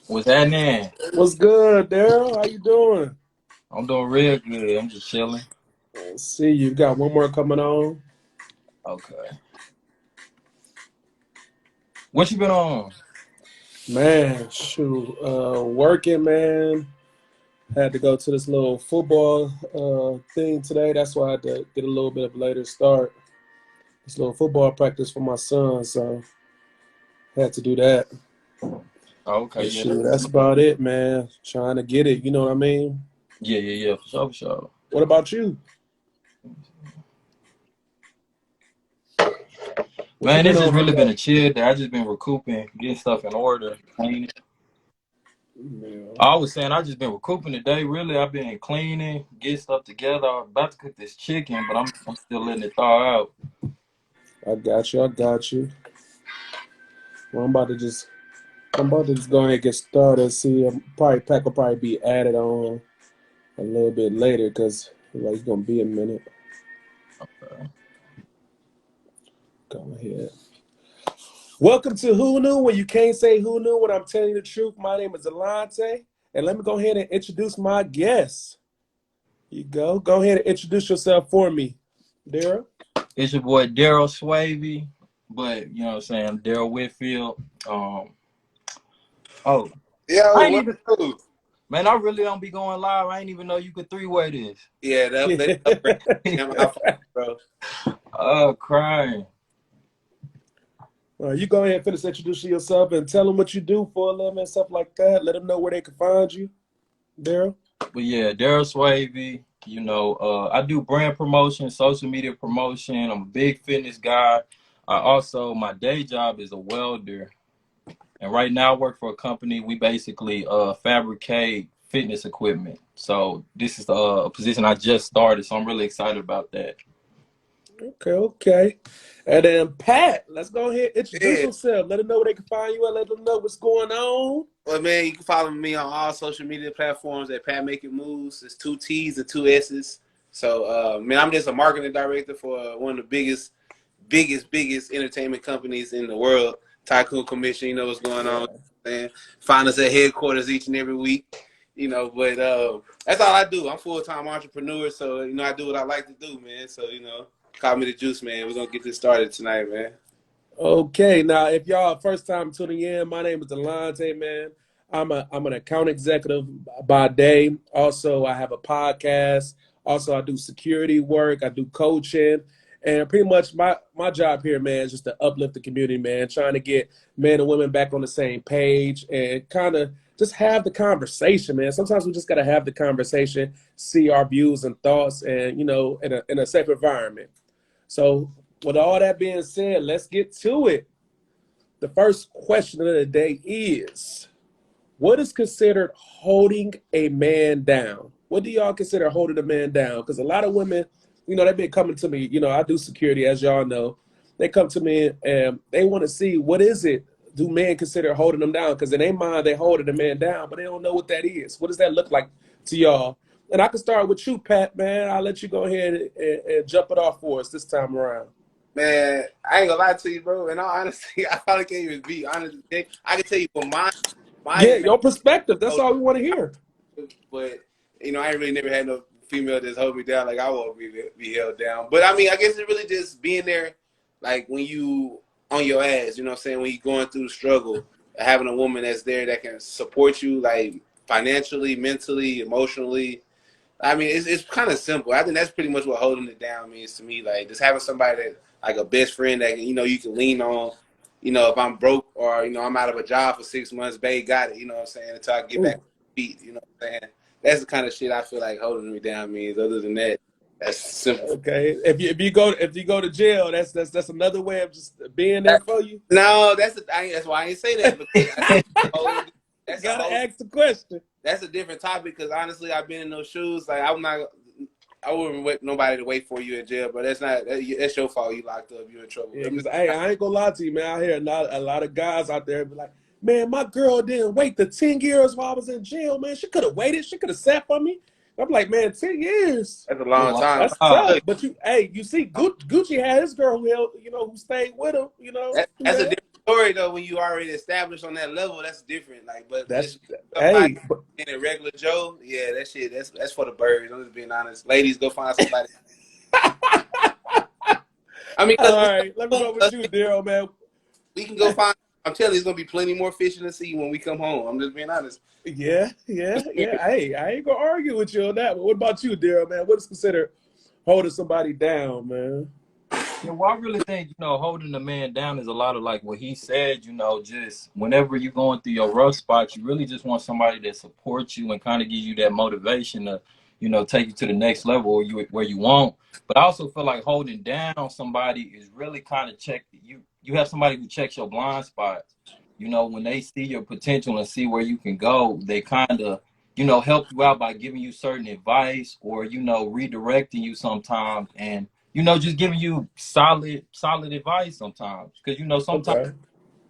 What's happening? What's good, Daryl? How you doing? I'm doing real good. I'm just chilling. Let's see, you got one more coming on. Okay. What you been on? Man, shoot, working, man. Had to go to this little football thing today. That's why I had to get a little bit of a later start. This little football practice for my son, so had to do that. Oh, okay, But yeah. shoot, that's about it, man. Trying to get it, you know what I mean? Yeah, for sure, for sure. What about you? What you Man, been it's just on really been today? a chill day. I just been recouping, getting stuff in order, cleaning. Yeah. I was saying I just been recouping today. Really, I've been cleaning, getting stuff together. I was about to cook this chicken, but I'm still letting it thaw out. I got you. I got you. Well, I'm about to just go ahead and get started. See, probably pack will probably be added on a little bit later because like it's gonna be a minute. Okay. Go ahead. Welcome to Who Knew When You Can't Say Who Knew When I'm Telling You the Truth. My name is Alante, and let me go ahead and introduce my guest. You go. Go ahead and introduce yourself for me, Daryl. It's your boy darrelswaveyy, but you know what I'm saying, Daryl Whitfield. Um, oh, I Yo, ain't what? even Man, I really don't be going live. I ain't even know you could three-way this. Yeah, they upgrade my phone, bro. Oh, crying. You go ahead and finish introducing yourself and tell them what you do for a living and stuff like that. Let them know where they can find you, Daryl. But yeah, Daryl Swavey, I do brand promotion, social media promotion. I'm a big fitness guy. My day job is a welder. And right now I work for a company. We basically fabricate fitness equipment. So this is a position I just started. So I'm really excited about that. Okay, okay. And then Pat, let's go ahead and introduce Yeah. yourself. Let them know where they can find you and let them know what's going on. Well, man, you can follow me on all social media platforms at Pat Making Moves. It's 2 T's and 2 S's. So, man, I'm just a marketing director for one of the biggest entertainment companies in the world. Tycoon Commission, you know what's going on, Yeah. man. Find us at headquarters each and every week, but that's all I do. I'm a full-time entrepreneur, so, I do what I like to do, man. So, call me the Juice Man. We're going to get this started tonight, man. Okay, now if y'all first time tuning in, my name is Delonte, man. I'm an account executive by day. Also, I have a podcast. Also, I do security work. I do coaching, and pretty much my job here, man, is just to uplift the community, man. Trying to get men and women back on the same page and kind of just have the conversation, man. Sometimes we just gotta have the conversation, see our views and thoughts, and in a safe environment. So, with all that being said, let's get to it. The first question of the day is, what is considered holding a man down? What do y'all consider holding a man down? Because a lot of women, they've been coming to me. I do security, as y'all know. They come to me and they want to see what is it do men consider holding them down? Because in their mind, they holding a man down, but they don't know what that is. What does that look like to y'all? And I can start with you, Pat, man. I'll let you go ahead and jump it off for us this time around. Man, I ain't gonna lie to you, bro. In all honesty, I probably can't even be honest. I can tell you for Yeah, my your perspective. That's all we want to hear. but I ain't really never had no female just hold me down like I want to be held down. But I mean, I guess it's really just being there, like when you on your ass. You know what I'm saying? When you going through the struggle, having a woman that's there that can support you, like financially, mentally, emotionally. I mean, it's kind of simple. I think that's pretty much what holding it down means to me. Like just having somebody that, like a best friend that you can lean on. If I'm broke or I'm out of a job for 6 months, babe got it. You know what I'm saying? Until I get back Ooh. on my feet. You know what I'm saying? That's the kind of shit I feel like holding me down means. Other than that, that's simple. Okay. If you go to jail, that's another way of just being there for you. No, that's why I ain't say that because that's a Gotta whole ask the question. that's a different topic. Because honestly, I've been in those shoes. Like I wouldn't wait nobody to wait for you in jail, but that's your fault. You locked up. You in trouble. Yeah, because hey, I ain't gonna lie to you, man. I hear a lot of guys out there be like, man, my girl didn't wait the 10 years while I was in jail, man. She could have waited. She could have sat for me. I'm like, man, 10 years. That's a long time. That's tough. But you see, Gucci had his girl who held, who stayed with him, That, through that's a that. story though, when you already established on that level, that's different. Like, but That's just somebody hey, in a regular Joe, yeah, that shit, that's for the birds. I'm just being honest. Ladies, go find somebody. I mean, all right. Let me go with us, you, Daryl, man. we can go find. I'm telling you, there's gonna be plenty more fish in the sea when we come home. I'm just being honest. Yeah. Hey, I ain't gonna argue with you on that. But what about you, Daryl, man? What is considered holding somebody down, man? Yeah, well, I really think, holding a man down is a lot of like what he said, just whenever you're going through your rough spots, you really just want somebody that supports you and kind of gives you that motivation to, take you to the next level where you want. But I also feel like holding down somebody is really kind of you have somebody who checks your blind spots. When they see your potential and see where you can go, they kind of, help you out by giving you certain advice or, redirecting you sometimes. And just giving you solid advice sometimes. Because, sometimes Okay.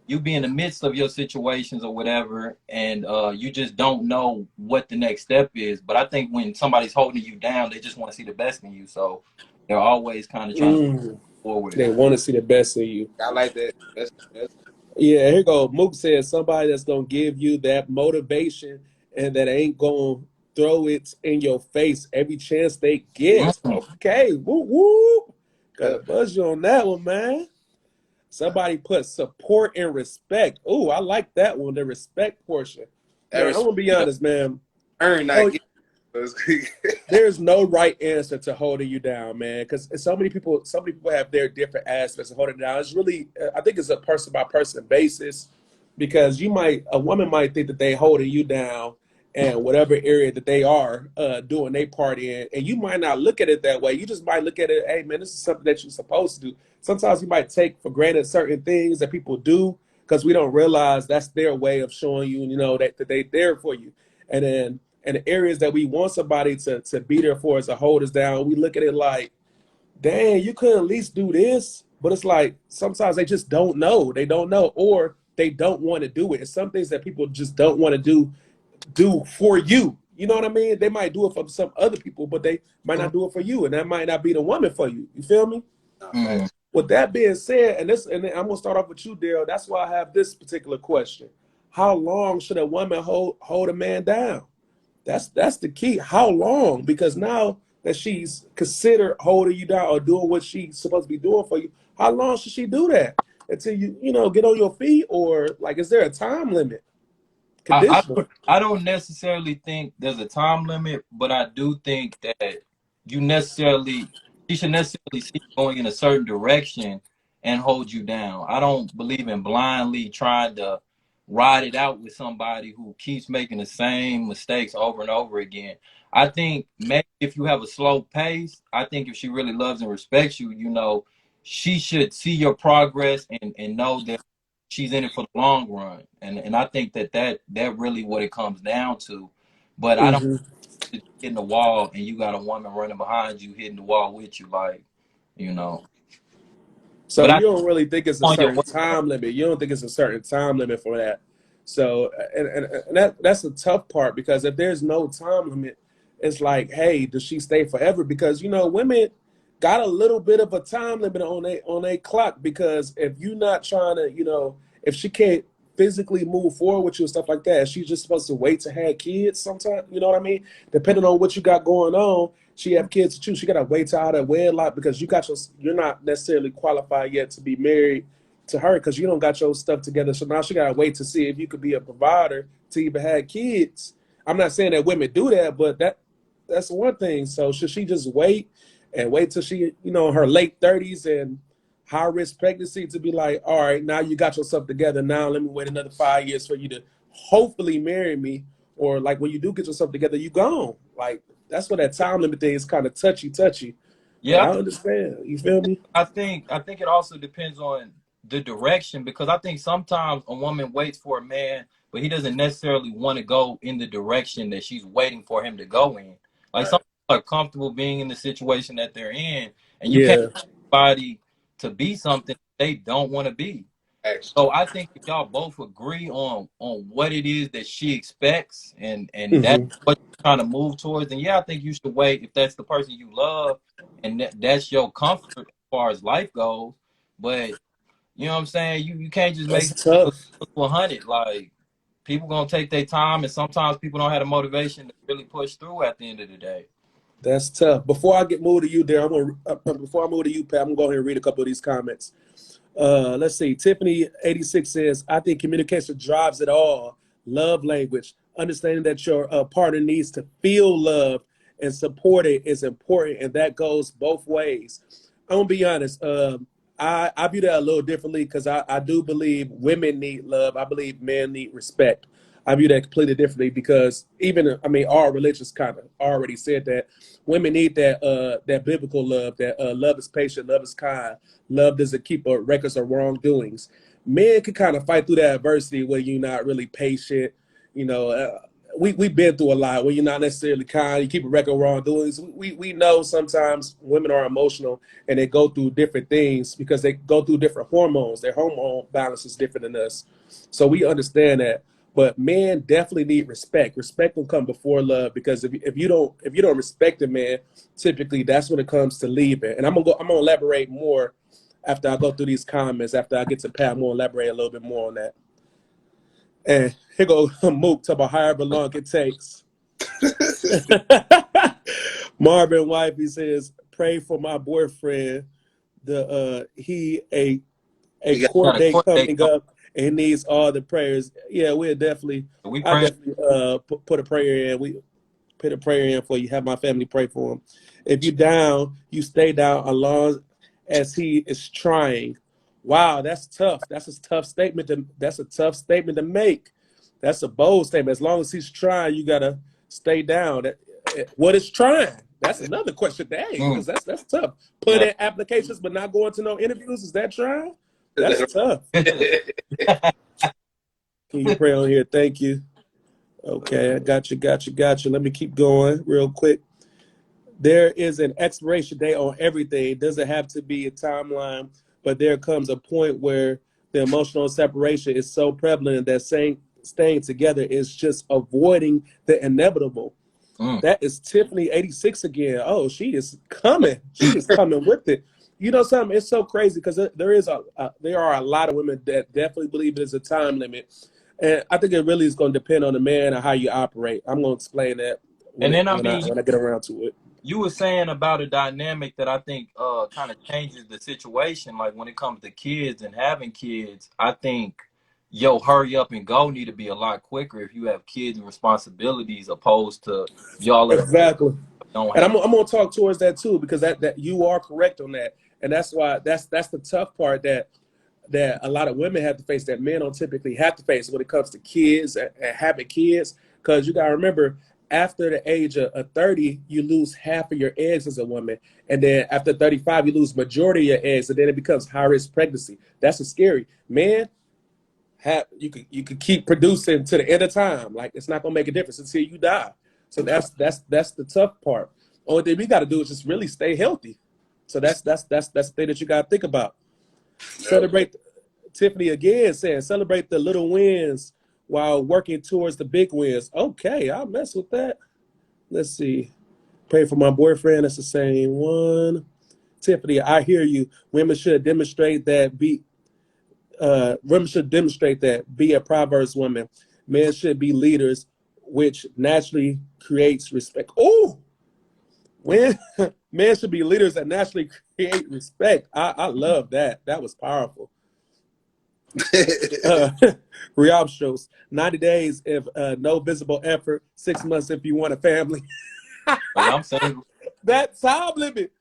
you be in the midst of your situations or whatever, and you just don't know what the next step is. But I think when somebody's holding you down, they just want to see the best in you. So they're always kind of trying to Mm, forward. they want to see the best in you. I like that. That's Yeah, here you go. Mook says somebody that's gonna give you that motivation and that ain't gonna throw it in your face every chance they get. Mhm. Okay, woo woo. Gotta yeah. buzz you on that one, man. Somebody put support and respect. Ooh, I like that one, the respect portion. That Man, I'm respect gonna be Yeah. honest, man. earn not Oh, get. there's no right answer to holding you down, man. Because so many people have their different aspects of holding down. It's really, I think it's a person by person basis. Because a woman might think that they holding you down in whatever area that they are doing their part in, and you might not look at it that way. You just might look at it, hey man, this is something that you're supposed to do. Sometimes you might take for granted certain things that people do because we don't realize that's their way of showing you, that they there for you. And then in the areas that we want somebody to be there for us to hold us down, we look at it like, dang, you could at least do this. But it's like sometimes they just don't know. They don't know, or they don't want to do it. It's some things that people just don't want to do for you. You know what I mean? They might do it for some other people, but they might not do it for you, and that might not be the woman for you. You feel me? No, Mhm. With that being said, and I'm gonna start off with you, Daryl. That's why I have this particular question: how long should a woman hold a man down? That's the key. How long? Because now that she's considered holding you down or doing what she's supposed to be doing for you, how long should she do that until you get on your feet? Or like, is there a time limit? I, I Conditional. don't I don't necessarily think there's a time limit, but I do think that you should necessarily see you going in a certain direction and hold you down. I don't believe in blindly trying to ride it out with somebody who keeps making the same mistakes over and over again. I think maybe if you have a slow pace, I think if she really loves and respects you, she should see your progress and know that she's in it for the long run, and I think that really what it comes down to. But I don't Hmm. just hitting the wall and you got a woman running behind you hitting the wall with you, like you know. So But I you don't really think it's a on your certain way though. time limit. You don't think it's a certain time limit for that. So and that's a tough part because if there's no time limit, it's like, hey, does she stay forever? Because women got a little bit of a time limit on a clock because if you're not trying to, if she can't physically move forward with you and stuff like that, she's just supposed to wait to have kids sometime. You know what I mean? Depending on what you got going on, she have kids too. She gotta wait till out of wedlock because you're not necessarily qualified yet to be married to her because you don't got your stuff together. So now she gotta wait to see if you could be a provider to even have kids. I'm not saying that women do that, but that's one thing. So should she just wait till she, in her late 30s and high risk pregnancy to be like, all right, now you got yourself together. Now let me wait another 5 years for you to hopefully marry me. Or like when you do get yourself together, you gone. Like that's what that time limit thing is kind of touchy. But Yeah, I understand. You feel me? I think it also depends on the direction, because I think sometimes a woman waits for a man, but he doesn't necessarily want to go in the direction that she's waiting for him to go in. Like some right. people are comfortable being in the situation that they're in, and you can't Yeah. get somebody to be something they don't want to be. Actually, So I think if y'all both agree on what it is that she expects and that's Hmm. what you're trying to move towards, then yeah, I think you should wait if that's the person you love and that's your comfort as far as life goes. But You know what I'm saying? You can't just make That's something look tough. 100. Like, people gonna take their time, and sometimes people don't have the motivation to really push through at the end of the day. That's tough. Before I move to you, there, before I move to you, Pat, I'm gonna go ahead and read a couple of these comments. Let's see. Tiffany 86 says, "I think communication drives it all. Love language, understanding that your partner needs to feel loved and supported is important, and that goes both ways." I'm gonna be honest. I view that a little differently because I do believe women need love. I believe men need respect. I view that completely differently because even our religions kind of already said that women need that biblical love. That love is patient, love is kind, love doesn't keep records of wrongdoings. Men can kind of fight through that adversity where you're not really patient. You know, we've been through a lot where you're not necessarily kind. You keep a record of wrongdoings. We know sometimes women are emotional and they go through different things because they go through different hormones. Their hormone balance is different than us, so we understand that. But men definitely need respect. Respect will come before love because if you don't respect a man, typically that's when it comes to leaving. And I'm gonna elaborate more after I go through these comments. After I get to Pat, I'm gonna elaborate a little bit more on that. And here go Mook talk about however long it takes. Marvin Wifey says, "Pray for my boyfriend. He a You court Got a date court date coming coming. up and he needs all the prayers." Yeah, We I pray. definitely put a prayer in. We put a prayer in for you. Have my family pray for him. If you're down, you stay down as long as he is trying. Wow, that's tough. That's a tough statement to make. That's a bold statement. As long as he's trying, you gotta stay down. What is trying? That's another question to ask Mm, because that's tough. Put yeah. in applications but not going to no interviews. Is that trying? That's tough. Can you pray on here? Thank you. Okay, I got you. Let me keep going real quick. There is an expiration date on everything. It doesn't have to be a timeline, but there comes a point where the emotional separation is so prevalent that staying together is just avoiding the inevitable. Mm. That is Tiffany 86 again. Oh, she is coming. She is coming with it. You know something? It's so crazy because there are a lot of women that definitely believe there's a time limit, and I think it really is going to depend on the man and how you operate. I'm going to explain that And then, I when mean, I get around to it. you were saying about a dynamic that I think kind of changes the situation. Like, when it comes to kids and having kids, I think hurry up and go need to be a lot quicker if you have kids and responsibilities opposed to y'all at a Exactly. don't And have. I'm going to talk towards that too because that you are correct on that, and that's why that's the tough part that a lot of women have to face that men don't typically have to face when it comes to kids and having kids. Because you got to remember, after the age of 30, you lose half of your eggs as a woman. And then after 35, you lose majority of your eggs. And then it becomes high-risk pregnancy. That's a scary. Man, you could keep producing to the end of time. Like, it's not going to make a difference until you die. So that's the tough part. Only thing we got to do is just really stay healthy. So that's the thing that you got to think about. Celebrate. Tiffany again saying, "Celebrate the little wins while working towards the big wins." Okay, I'll mess with that. Let's see. Pray for my boyfriend. That's the same one. Tiffany, I hear you. Women should demonstrate that. Be a Proverbs woman. Men should be leaders, which naturally creates respect. Oh, when men should be leaders that naturally create respect. I love that. That was powerful. uh, Riyadh shows 90 days if no visible effort, 6 months if you want a family. Hey, I'm saying, That time limit,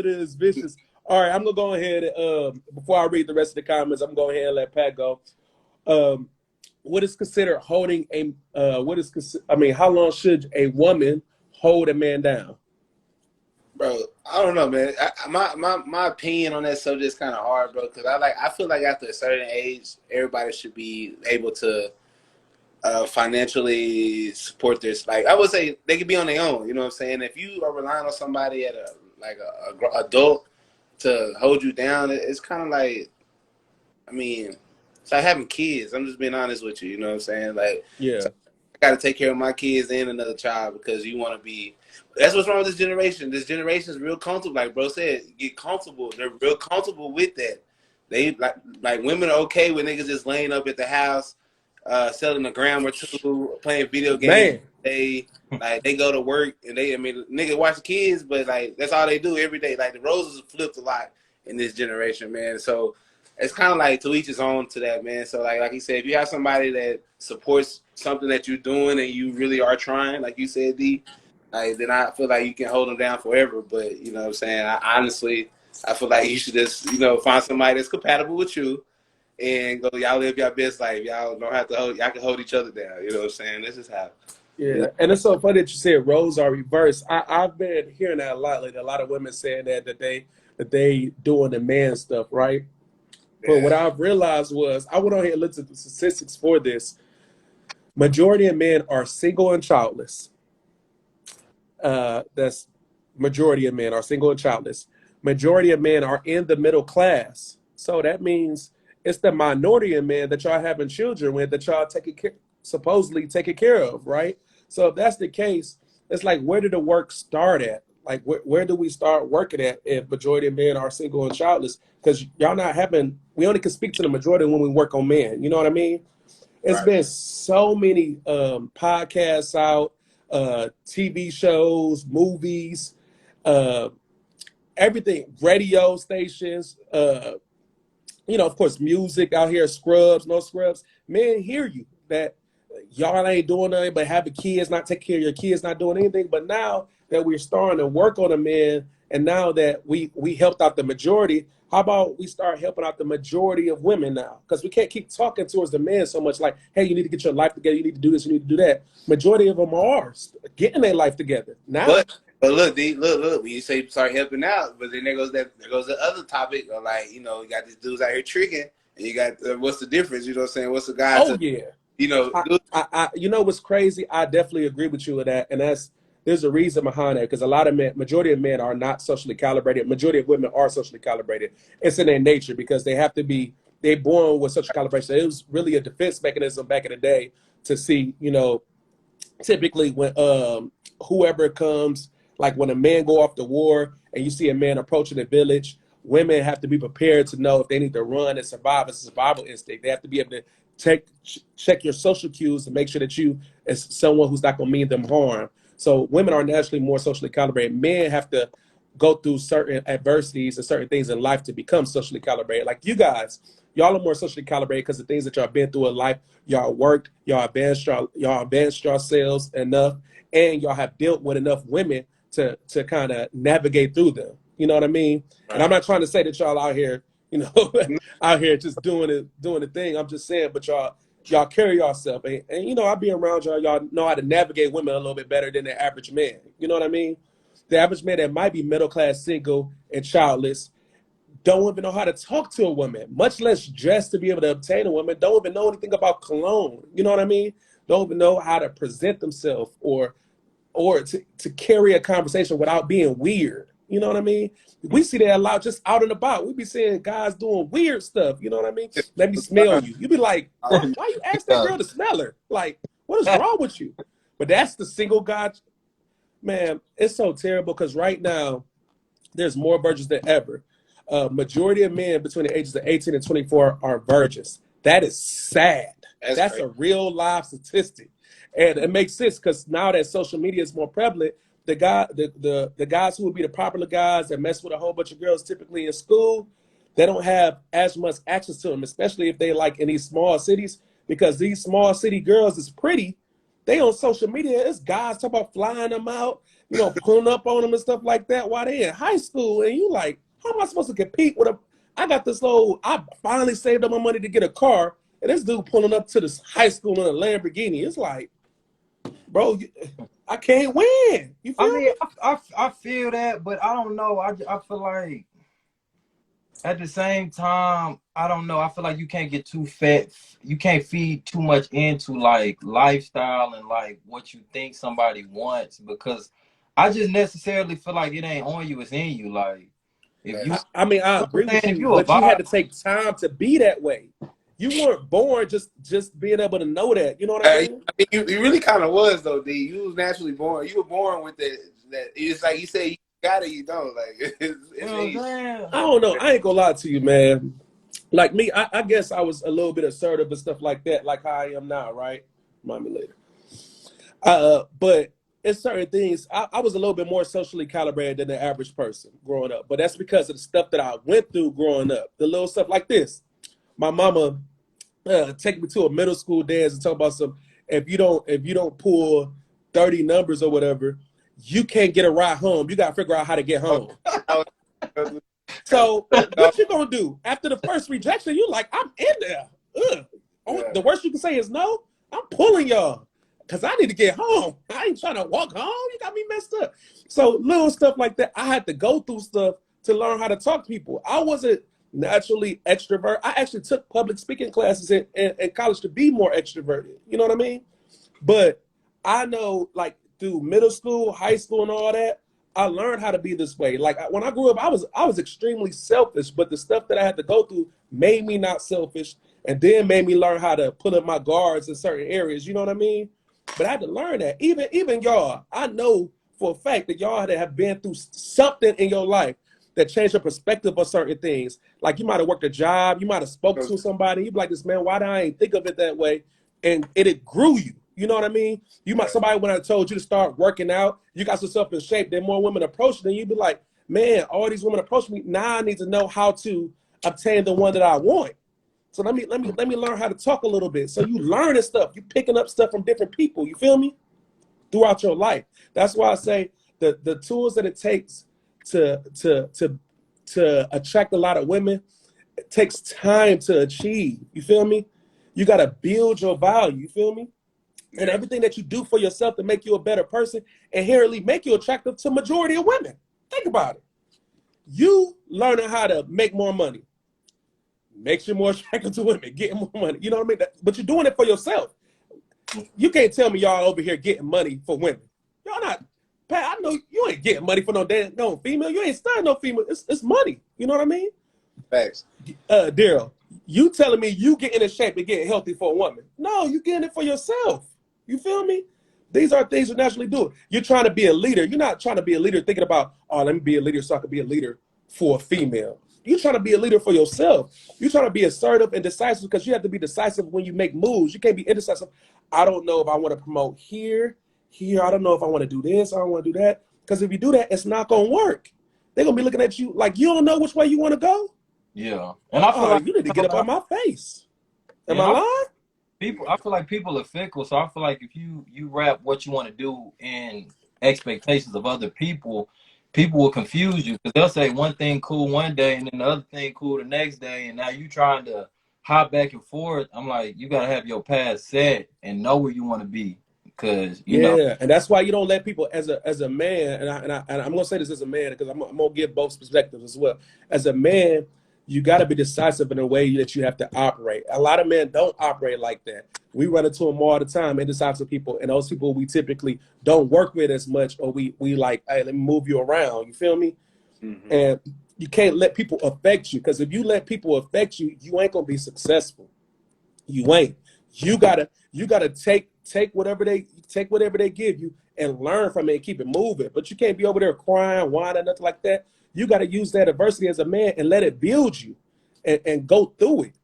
is vicious. All right, I'm gonna go ahead and before I read the rest of the comments, I'm gonna go ahead and let Pat go. Um, what is considered holding a how long should a woman hold a man down? Bro, I don't know, man. My opinion on that subject is kind of hard, bro. Because I feel like after a certain age, everybody should be able to financially support this. Like, I would say they could be on their own. You know what I'm saying? If you are relying on somebody at a adult to hold you down, it's kind of like, I mean, it's like having kids. I'm just being honest with you. You know what I'm saying? Like, Yeah, so I got to take care of my kids and another child because you want to be. That's what's wrong with this generation. This generation is real comfortable. Like bro said, get comfortable. They're real comfortable with that. they like women are okay with niggas just laying up at the house, selling a gram or two, playing video games. Man. They go to work and nigga watch the kids, but like that's all they do every day. Like the roses are flipped a lot in this generation, man. So it's kind of like to each his own to that, man. So like he said, if you have somebody that supports something that you're doing and you really are trying, like you said, D, like then I feel like you can hold them down forever. But you know what I'm saying? I feel like you should just, find somebody that's compatible with you and go, y'all live your best life. Y'all don't have to y'all can hold each other down. You know what I'm saying? This is how. Yeah, and it's so funny that you said roles are reversed. I've been hearing that a lot. Like a lot of women saying that they doing the man stuff, right? Yeah. But what I've realized was I went on here and looked at the statistics for this. Majority of men are single and childless. That's majority of men are single and childless. Majority of men are in the middle class. So that means it's the minority of men that y'all having children with that y'all supposedly taking care of, right? So if that's the case, it's like, where did the work start at? Like, where do we start working at if majority of men are single and childless? Because y'all not having, we only can speak to the majority when we work on men. You know what I mean? It's Right. been so many podcasts out, TV shows, movies, everything, radio stations, of course, music out here, Scrubs, no Scrubs. Men hear you that y'all ain't doing nothing but having kids, not taking care of your kids, not doing anything. But now that we're starting to work on the men, and now that we helped out the majority, how about we start helping out the majority of women now? Because we can't keep talking towards the men so much like, hey, you need to get your life together, you need to do this, you need to do that. Majority of them are getting their life together now. But look, D, look, when you say start helping out, but then there goes the other topic of like, you got these dudes out here tricking, and you got what's the difference? You know what I'm saying? What's the guy? What's crazy? I definitely agree with you with that, and there's a reason behind that, because a lot of men, majority of men are not socially calibrated. Majority of women are socially calibrated. It's in their nature because they're born with social calibration. It was really a defense mechanism back in the day to see, typically when whoever comes, like when a man go off to war and you see a man approaching a village, women have to be prepared to know if they need to run and survive. It's a survival instinct. They have to be able to check your social cues to make sure that you is someone who's not going to mean them harm. So women are naturally more socially calibrated. Men have to go through certain adversities and certain things in life to become socially calibrated. Like you guys, y'all are more socially calibrated because the things that y'all been through in life, y'all worked, y'all advanced yourselves enough, and y'all have dealt with enough women to kind of navigate through them. You know what I mean? Right. And I'm not trying to say that y'all out here, out here just doing the thing. I'm just saying, but y'all carry yourself, and I be around y'all know how to navigate women a little bit better than the average man. You know what I mean? The average man that might be middle class, single, and childless don't even know how to talk to a woman, much less dress to be able to obtain a woman. Don't even know anything about cologne. You know what I mean? Don't even know how to present themselves or to carry a conversation without being weird. You know what I mean? We see that a lot just out and about. We be seeing guys doing weird stuff. You know what I mean? Let me smell you. You be like, why you ask that girl to smell her? Like, what is wrong with you? But that's the single guy. Man, it's so terrible because right now there's more virgins than ever. Majority of men between the ages of 18 and 24 are virgins. That is sad. That's a real live statistic. And it makes sense because now that social media is more prevalent, the guys who would be the popular guys that mess with a whole bunch of girls typically in school, they don't have as much access to them, especially if they like in these small cities, because these small city girls is pretty. They on social media, it's guys talking about flying them out, pulling up on them and stuff like that while they in high school. And you like, how am I supposed to compete with I finally saved up my money to get a car, and this dude pulling up to this high school in a Lamborghini. It's like, bro, I can't win. You feel me? I feel that, but I don't know. I feel like at the same time, I don't know. I feel like you can't get too fat. You can't feed too much into like lifestyle and like what you think somebody wants, because I just necessarily feel like it ain't on you, it's in you. Like if you, I agree with you, but you had to take time to be that way. You weren't born just being able to know that. You know what I mean? You really kind of was though, D. You was naturally born. You were born with that. It's like you say, you got it, you don't. Like it's I don't know. I ain't gonna lie to you, man. like me, I guess I was a little bit assertive and stuff like that, like how I am now, right? Remind me later. But it's certain things. I was a little bit more socially calibrated than the average person growing up, but that's because of the stuff that I went through growing up. The little stuff like this. My mama take me to a middle school dance and talk about some. If you don't pull 30 numbers or whatever, you can't get a ride home. You gotta figure out how to get home. So what you gonna do after the first rejection? You like, I'm in there. Yeah. The worst you can say is no. I'm pulling y'all because I need to get home. I ain't trying to walk home. You got me messed up. So little stuff like that. I had to go through stuff to learn how to talk to people. I wasn't naturally extrovert. I actually took public speaking classes in college to be more extroverted. You know what I mean? But I know, like, through middle school, high school, and all that, I learned how to be this way. Like, when I grew up, I was extremely selfish, but the stuff that I had to go through made me not selfish, and then made me learn how to put up my guards in certain areas. You know what I mean? But I had to learn that. Even y'all, I know for a fact that y'all have been through something in your life that changed your perspective of certain things. Like, you might have worked a job, you might have spoke to somebody, you'd be like, this man, why did I ain't think of it that way? And it grew you. You know what I mean? Somebody when I told you to start working out, you got yourself in shape, then more women approach you, then you'd be like, man, all these women approach me. Now I need to know how to obtain the one that I want. So let me learn how to talk a little bit. So you learning stuff, you picking up stuff from different people, you feel me? Throughout your life. That's why I say the tools that it takes to attract a lot of women, it takes time to achieve. You feel me? You got to build your value. You feel me? And everything that you do for yourself to make you a better person inherently make you attractive to majority of women. Think about it. You learning how to make more money makes you more attractive to women, getting more money. You know what I mean? But you're doing it for yourself. You can't tell me y'all over here getting money for women. Y'all not, Pat, I know you ain't getting money for no female. You ain't starting no female. It's money. You know what I mean? Thanks. Daryl, you telling me you getting in shape and getting healthy for a woman. No, you getting it for yourself. You feel me? These are things you naturally do. You're trying to be a leader. You're not trying to be a leader thinking about, oh, let me be a leader so I can be a leader for a female. You're trying to be a leader for yourself. You're trying to be assertive and decisive because you have to be decisive when you make moves. You can't be indecisive. I don't know if I want to promote here. I don't know if I want to do this. I don't want to do that. Because if you do that, it's not going to work. They're going to be looking at you like you don't know which way you want to go. Yeah. And I feel like you need to get up on my face. Am I lying? I feel like people are fickle, so I feel like if you wrap what you want to do in expectations of other people, people will confuse you because they'll say one thing cool one day and then the other thing cool the next day, and now you trying to hop back and forth. I'm like, you gotta have your path set and know where you want to be, because you know. And that's why you don't let people as a man, and I'm gonna say this as a man because I'm gonna give both perspectives as well. As a man, you got to be decisive in a way that you have to operate. A lot of men don't operate like that. We run into them all the time, indecisive people, and those people we typically don't work with as much, or we like, hey, let me move you around. You feel me? Mm-hmm. And you can't let people affect you, because if you let people affect you, you ain't gonna be successful. You ain't. You gotta take whatever they give you and learn from it and keep it moving. But you can't be over there crying, whining, nothing like that. You got to use that adversity as a man and let it build you and go through it.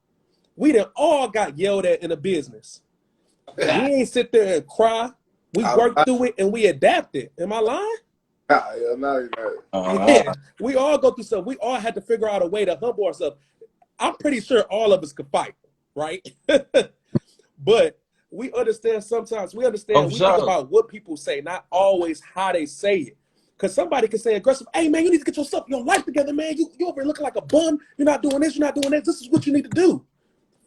We done all got yelled at in a business. We ain't sit there and cry. We worked through it and we adapted. Am I lying? Yeah, no, you're right. Yeah, we all go through stuff. We all had to figure out a way to humble ourselves. I'm pretty sure all of us could fight, right? But we understand sometimes. We think about what people say, not always how they say it. Because somebody can say aggressive, hey, man, you need to get your life together, man. You over here looking like a bum. You're not doing this. You're not doing that. This is what you need to do.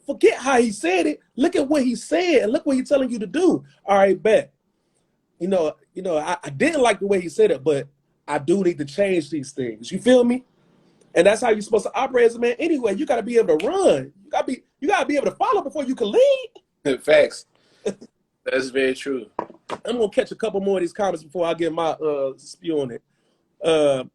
Forget how he said it. Look at what he said and look what he's telling you to do. All right, bet. I didn't like the way he said it, but I do need to change these things. You feel me? And that's how you're supposed to operate as a man anyway. You got to be able to run. You got to be able to follow before you can lead. Facts. That's very true. I'm gonna catch a couple more of these comments before I get my spew on it.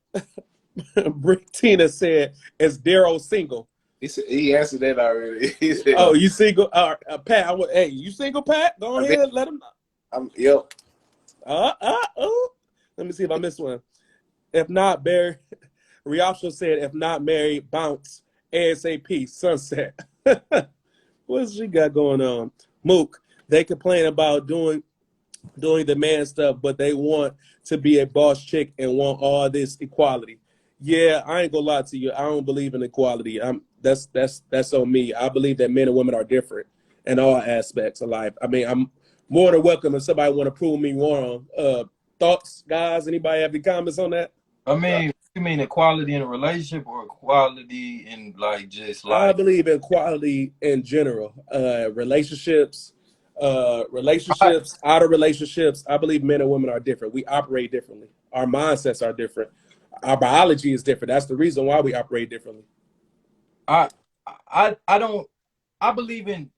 Brick Tina said, "Is Daryl single?" He answered that already. He said, "Oh, you single?" Pat, hey, you single, Pat? Go ahead, let him know. Yep. Let me see if I missed one. If not, Barry Riopsha said, "If not married, bounce ASAP, sunset. What's she got going on? Mook, they complain about doing the man stuff, but they want to be a boss chick and want all this equality. Yeah, I ain't gonna lie to you. I don't believe in equality. That's on me. I believe that men and women are different in all aspects of life. I mean, I'm more than welcome if somebody want to prove me wrong. Thoughts, guys? Anybody have any comments on that? I mean, you mean equality in a relationship or equality in like just I like believe in equality in general. Relationships, I, out of relationships. I believe men and women are different. We operate differently. Our mindsets are different. Our biology is different. That's the reason why we operate differently. I I don't I believe in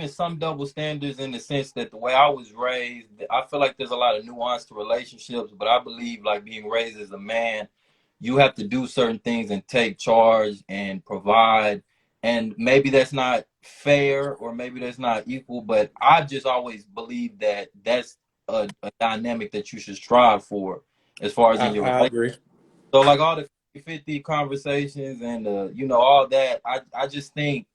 some double standards in the sense that the way I was raised, I feel like there's a lot of nuance to relationships, but I believe like being raised as a man, you have to do certain things and take charge and provide. And maybe that's not fair or maybe that's not equal, but I just always believe that that's a dynamic that you should strive for as far as in your I relationship. agree. So like all the 50 conversations and you know all that, I just think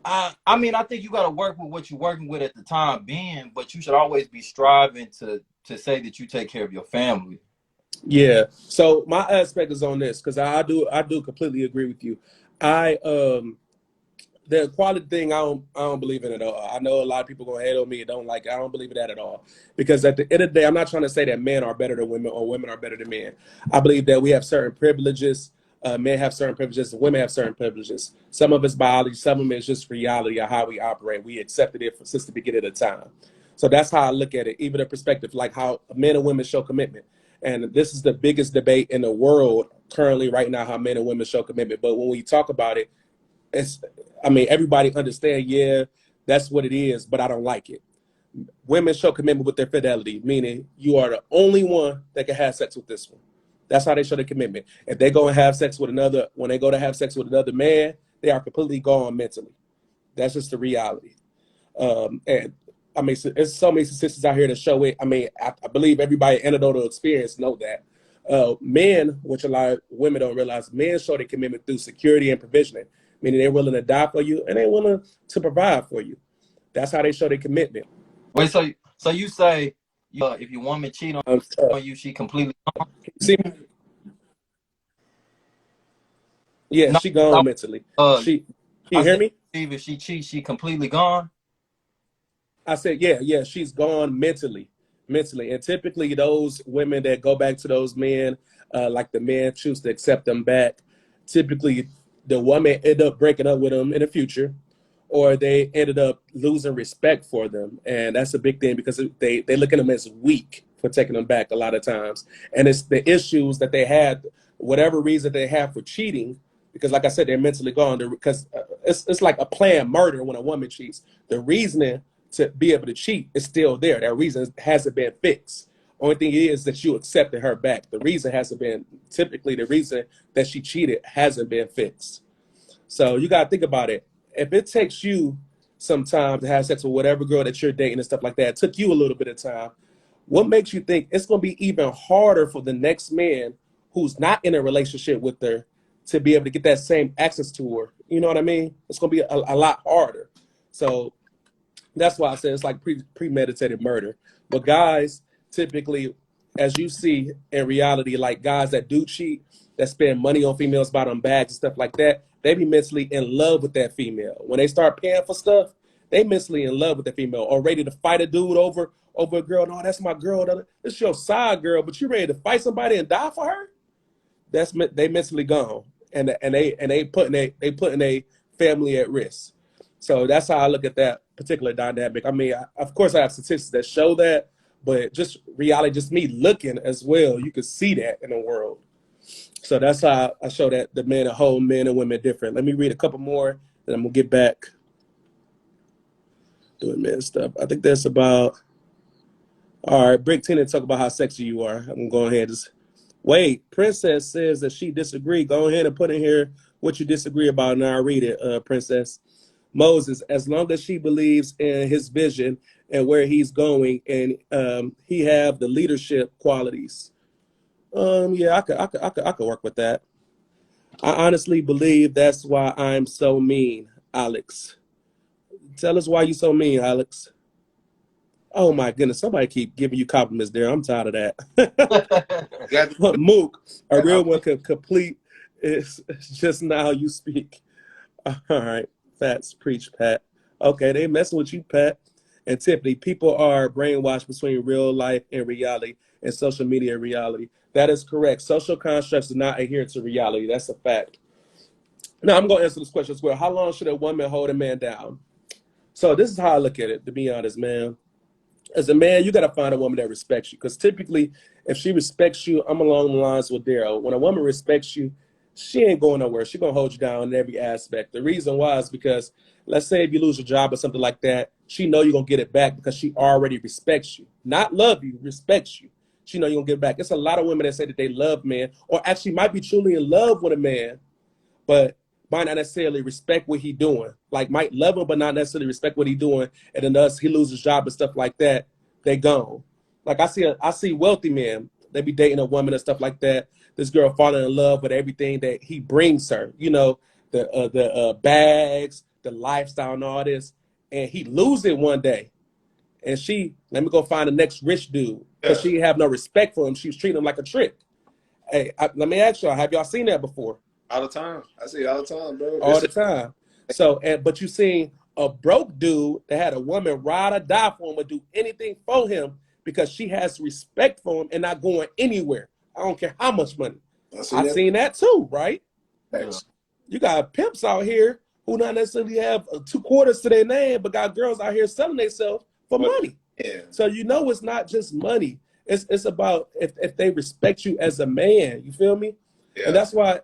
I mean I think you got to work with what you're working with at the time being, but you should always be striving to say that you take care of your family. Yeah. So my aspect is on this because I do completely agree with you. I the equality thing I don't believe in at all. I know a lot of people gonna hate on me and don't like it. I don't believe in that at all. Because at the end of the day, I'm not trying to say that men are better than women or women are better than men. I believe that we have certain privileges. Men have certain privileges and women have certain privileges. Some of it's biology, some of it is just reality of how we operate. We accepted it since the beginning of the time. So that's how I look at it, even the perspective like how men and women show commitment. And this is the biggest debate in the world currently right now, how men and women show commitment. But when we talk about it, it's I mean, everybody understand, yeah, that's what it is, but I don't like it. Women show commitment with their fidelity, meaning you are the only one that can have sex with this one. That's how they show their commitment. If they go and have sex with another, when they go to have sex with another man, they are completely gone mentally. That's just the reality. And I mean, there's so many statistics out here to show it. I mean, I believe everybody anecdotal experience know that. Men, which a lot of women don't realize, men show their commitment through security and provisioning, meaning they're willing to die for you and they're willing to provide for you. That's how they show their commitment. Wait, so you say if your woman cheat Um, on you, she completely See, yeah, no. she gone mentally. She, can I you hear said me? if she cheats, she completely gone. I said, yeah, she's gone mentally. And typically those women that go back to those men, like the men choose to accept them back, typically the woman end up breaking up with them in the future, or they ended up losing respect for them. And that's a big thing because they look at them as weak for taking them back a lot of times. And it's the issues that they had, whatever reason they have for cheating, because like I said, they're mentally gone. Because it's like a planned murder when a woman cheats. The reasoning to be able to cheat is still there. That reason hasn't been fixed. Only thing is that you accepted her back. The reason hasn't been, typically the reason that she cheated hasn't been fixed. So you got to think about it. If it takes you some time to have sex with whatever girl that you're dating and stuff like that, it took you a little bit of time, what makes you think it's going to be even harder for the next man who's not in a relationship with her to be able to get that same access to her? You know what I mean? It's going to be a lot harder. So that's why I said it's like premeditated murder. But guys, typically, as you see in reality, like guys that do cheat, that spend money on females, buy them bags and stuff like that, they be mentally in love with that female. When they start paying for stuff, they mentally in love with the female or ready to fight a dude over a girl. No, that's my girl. This is your side girl, but you ready to fight somebody and die for her? They mentally gone, and they putting a family at risk. So that's how I look at that particular dynamic. I mean, of course, I have statistics that show that, but just reality, just me looking as well, you can see that in the world. So that's how I show that the men are whole, men and women different. Let me read a couple more, then I'm gonna get back doing men stuff. I think that's about. All right, Brick Tina talk about how sexy you are. I'm gonna go ahead and just wait. Princess says that she disagreed. Go ahead and put in here what you disagree about, and I'll read it, Princess. Moses, as long as she believes in his vision and where he's going, and he have the leadership qualities. Yeah, I could work with that. I honestly believe that's why I'm so mean, Alex. Tell us why you so mean, Alex. Oh my goodness, somebody keep giving you compliments there. I'm tired of that. You got But Mook, a to, real one can complete is just now you speak. All right, Fats, preach, Pat. Okay, they messing with you, Pat. And Tiffany, people are brainwashed between real life and reality and social media reality. That is correct. Social constructs do not adhere to reality. That's a fact. Now, I'm going to answer this question as well. How long should a woman hold a man down? So this is how I look at it, to be honest, man. As a man, you got to find a woman that respects you. Because typically, if she respects you, I'm along the lines with Daryl. When a woman respects you, she ain't going nowhere. She's going to hold you down in every aspect. The reason why is because, let's say if you lose your job or something like that, she know you're going to get it back because she already respects you. Not love you, respects you. She know you're going to get it back. It's a lot of women that say that they love men or actually might be truly in love with a man, but might not necessarily respect what he doing. Like might love him, but not necessarily respect what he doing. And then us, he loses his job and stuff like that. They gone. Like I see wealthy men. They be dating a woman and stuff like that. This girl falling in love with everything that he brings her. You know, the bags, the lifestyle, and all this. And he lose it one day. And she let me go find the next rich dude because she have no respect for him. She was treating him like a trick. Hey, let me ask y'all: have y'all seen that before? all the time. I see it all the time, bro. All the time. So, but you seen a broke dude that had a woman ride or die for him or do anything for him because she has respect for him and not going anywhere. I don't care how much money. I seen that too, right? Yeah. You got pimps out here who not necessarily have 2 quarters to their name, but got girls out here selling themselves for money. Yeah. So you know it's not just money. It's about if they respect you as a man. You feel me? Yeah. And that's why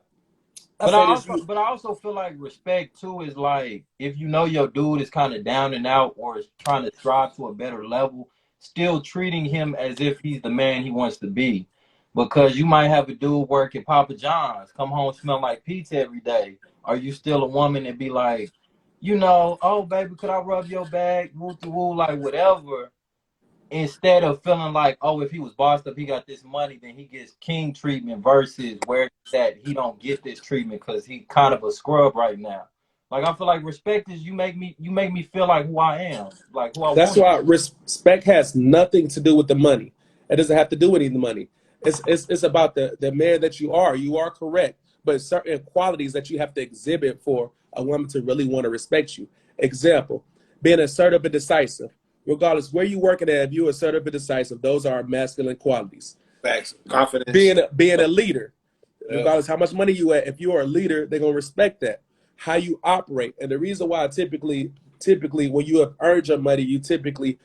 But I also feel like respect too is like if you know your dude is kind of down and out or is trying to strive to a better level, still treating him as if he's the man he wants to be. Because you might have a dude work at Papa John's, come home smell like pizza every day. Are you still a woman and be like, oh baby, could I rub your back, woo to woo, like whatever? Instead of feeling like, oh, if he was bossed up, he got this money, then he gets king treatment versus where that he don't get this treatment because he kind of a scrub right now. Like I feel like respect is you make me feel like who I am, like who I that's want to why be. respect has nothing to do with the money. It doesn't have to do with any of the money. It's about the man that you are. You are correct, but certain qualities that you have to exhibit for a woman to really want to respect you. Example, being assertive and decisive. Regardless where you working at, if you're assertive and decisive, those are masculine qualities. Facts. Confidence. Being a leader, regardless how much money you at, if you are a leader, they're gonna respect that. How you operate, and the reason why typically when you have earned your money, you typically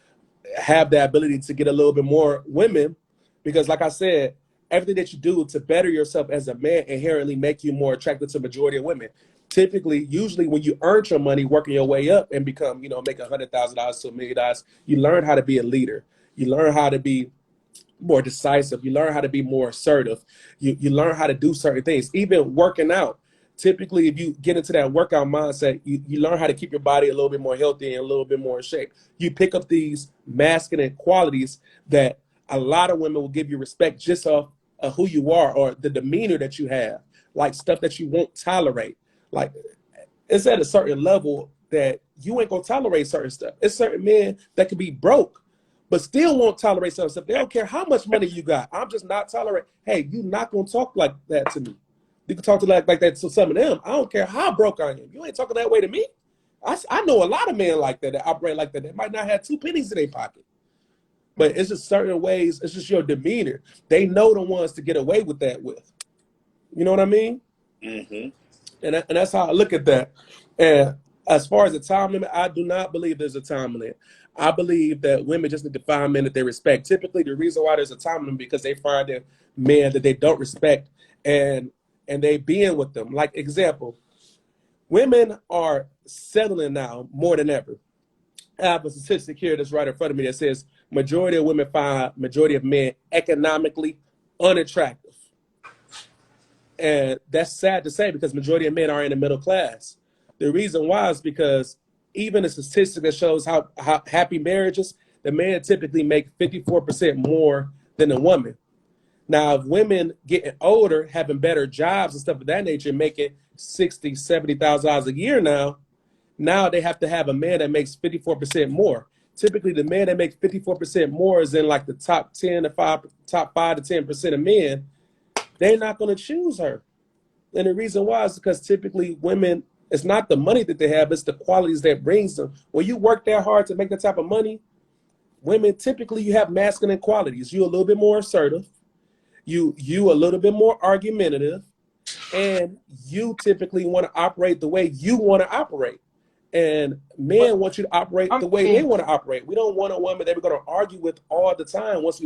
have the ability to get a little bit more women, because like I said, everything that you do to better yourself as a man inherently make you more attractive to majority of women. Typically, usually when you earn your money, working your way up and become, make $100,000 to $1,000,000, you learn how to be a leader. You learn how to be more decisive. You learn how to be more assertive. You learn how to do certain things. Even working out. Typically, if you get into that workout mindset, you learn how to keep your body a little bit more healthy and a little bit more in shape. You pick up these masculine qualities that a lot of women will give you respect just off of who you are or the demeanor that you have, like stuff that you won't tolerate. Like it's at a certain level that you ain't gonna tolerate certain stuff. It's certain men that can be broke but still won't tolerate certain stuff. They don't care how much money you got. I'm just not tolerate. Hey, you're not gonna talk like that to me. You can talk to like that to some of them. I don't care how broke I am. You ain't talking that way to me. I know a lot of men like that operate like that. They might not have 2 pennies in their pocket. But it's just certain ways. It's just your demeanor. They know the ones to get away with that with. You know what I mean? Mm-hmm. And that's how I look at that. And as far as the time limit, I do not believe there's a time limit. I believe that women just need to find men that they respect. Typically, the reason why there's a time limit because they find a men that they don't respect and they being with them. Like example, women are settling now more than ever. I have a statistic here that's right in front of me that says majority of women find majority of men economically unattractive. And that's sad to say because majority of men are in the middle class. The reason why is because even a statistic that shows how happy marriages, the man typically make 54% more than the woman. Now, if women getting older, having better jobs and stuff of that nature, making $60,000, $70,000 a year now they have to have a man that makes 54% more. Typically, the man that makes 54% more is in like the top 5 to 10% of men. They're not going to choose her. And the reason why is because typically women, it's not the money that they have, it's the qualities that brings them. When you work that hard to make that type of money, women, typically you have masculine qualities. You're a little bit more assertive. You a little bit more argumentative. And you typically want to operate the way you want to operate. And men want you to operate the way they want to operate. We don't want a woman that we're going to argue with all the time once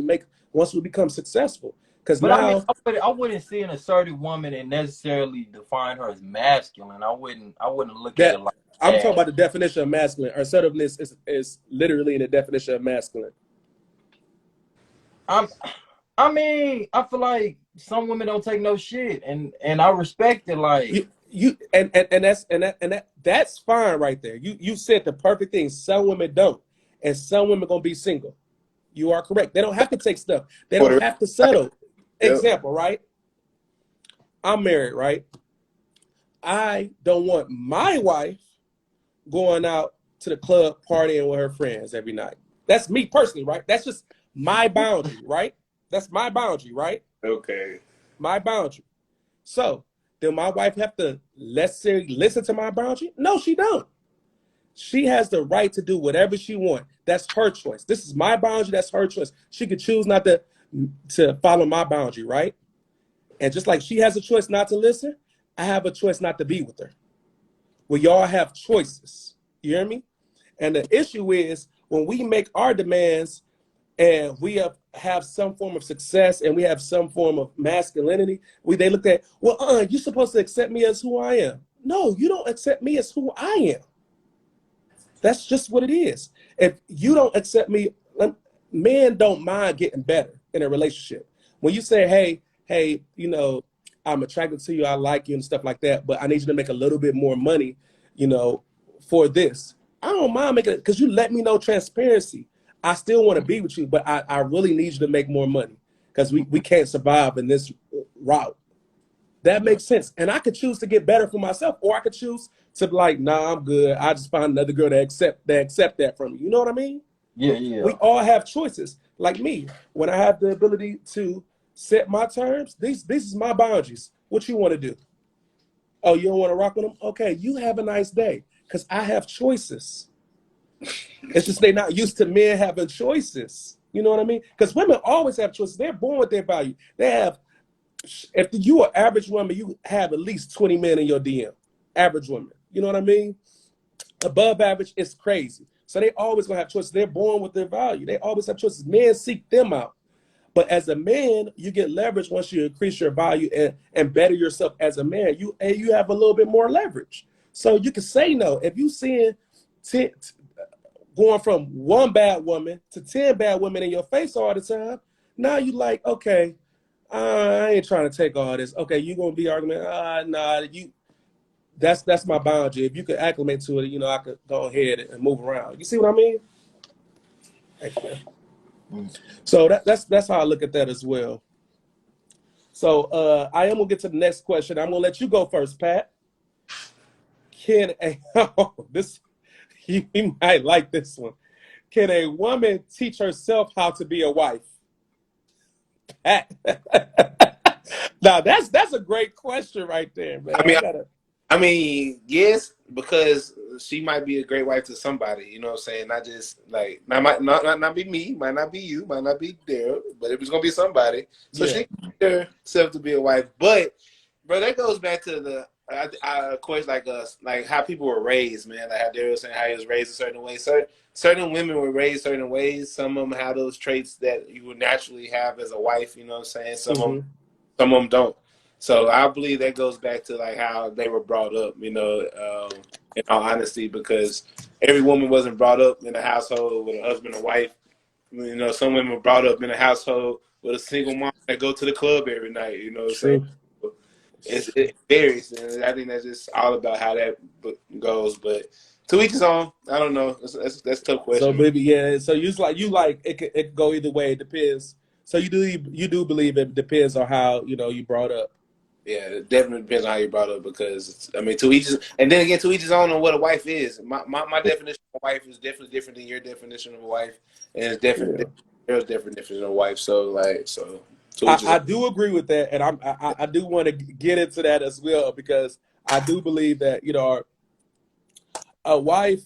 we become successful. Because now, I mean, I wouldn't see an assertive woman and necessarily define her as masculine. I wouldn't look at it like that. I'm talking about the definition of masculine. Assertiveness is literally in the definition of masculine. I mean, I feel like some women don't take no shit, and I respect it. Like that's fine right there. You said the perfect thing. Some women don't, and some women gonna be single. You are correct. They don't have to take stuff. They don't have to settle. Example, right? I'm married, right? I don't want my wife going out to the club partying with her friends every night. That's me personally, right? That's just my boundary, right? That's my boundary, right? Okay. My boundary. So, then my wife have to necessarily listen to my boundary? No, she don't. She has the right to do whatever she wants. That's her choice. This is my boundary. That's her choice. She could choose not to follow my boundary, right? And just like she has a choice not to listen, I have a choice not to be with her. We all have choices. You hear me? And the issue is when we make our demands and we have some form of success and we have some form of masculinity, they look at, well, you're supposed to accept me as who I am. No, you don't accept me as who I am. That's just what it is. If you don't accept me, men don't mind getting better in a relationship. When you say, hey, you know, I'm attracted to you, I like you and stuff like that, but I need you to make a little bit more money, you know, for this. I don't mind making it because you let me know transparency. I still want to be with you, but I really need you to make more money because we can't survive in this route. That makes sense. And I could choose to get better for myself, or I could choose to be like, nah, I'm good. I just find another girl that accept that from you. You know what I mean? Yeah. We all have choices. Like me, when I have the ability to set my terms, these is my boundaries. What you want to do? Oh, you don't want to rock with them? Okay, you have a nice day. Because I have choices. It's just they're not used to men having choices. You know what I mean? Because women always have choices. They're born with their value. They have, if you are average woman, you have at least 20 men in your DM. Average woman. You know what I mean? Above average, it's crazy. So they always gonna have choices. They're born with their value. They always have choices. Men seek them out. But as a man, you get leverage once you increase your value and better yourself as a man. You have a little bit more leverage. So you can say no. If you seeing going from one bad woman to 10 bad women in your face all the time, now you like, okay, I ain't trying to take all this. Okay, you gonna be arguing? That's my boundary. If you could acclimate to it, you know, I could go ahead and move around. You see what I mean? So that's how I look at that as well. So I am gonna get to the next question. I'm gonna let you go first, Pat. You might like this one. Can a woman teach herself how to be a wife? Pat. Now that's a great question right there, man. I mean, yes, because she might be a great wife to somebody, you know what I'm saying? Not just like might not be me, might not be you, might not be Daryl, but if it's gonna be somebody. So she can teach herself to be a wife. But bro, that goes back to the question like how people were raised, man. Like how Daryl was saying how he was raised a certain way. Certain women were raised certain ways. Some of them have those traits that you would naturally have as a wife, you know what I'm saying? Some of them don't. So I believe that goes back to like how they were brought up, you know, in all honesty, because every woman wasn't brought up in a household with a husband and wife. You know, some women were brought up in a household with a single mom that go to the club every night, you know what I'm saying? It varies, and I think that's just all about how that goes. But to each his own. I don't know. That's a tough question. So maybe so you like it could go either way. It depends So you do believe it depends on how you brought up. Yeah, it definitely depends on how you brought up because I mean, to each his, and then again, to each his own on what a wife is. My definition of a wife is definitely different than your definition of a wife, and it's Yeah. definitely there's different definition of a wife. So to each his I own. do agree with that, and I do want to get into that as well because I do believe that a wife.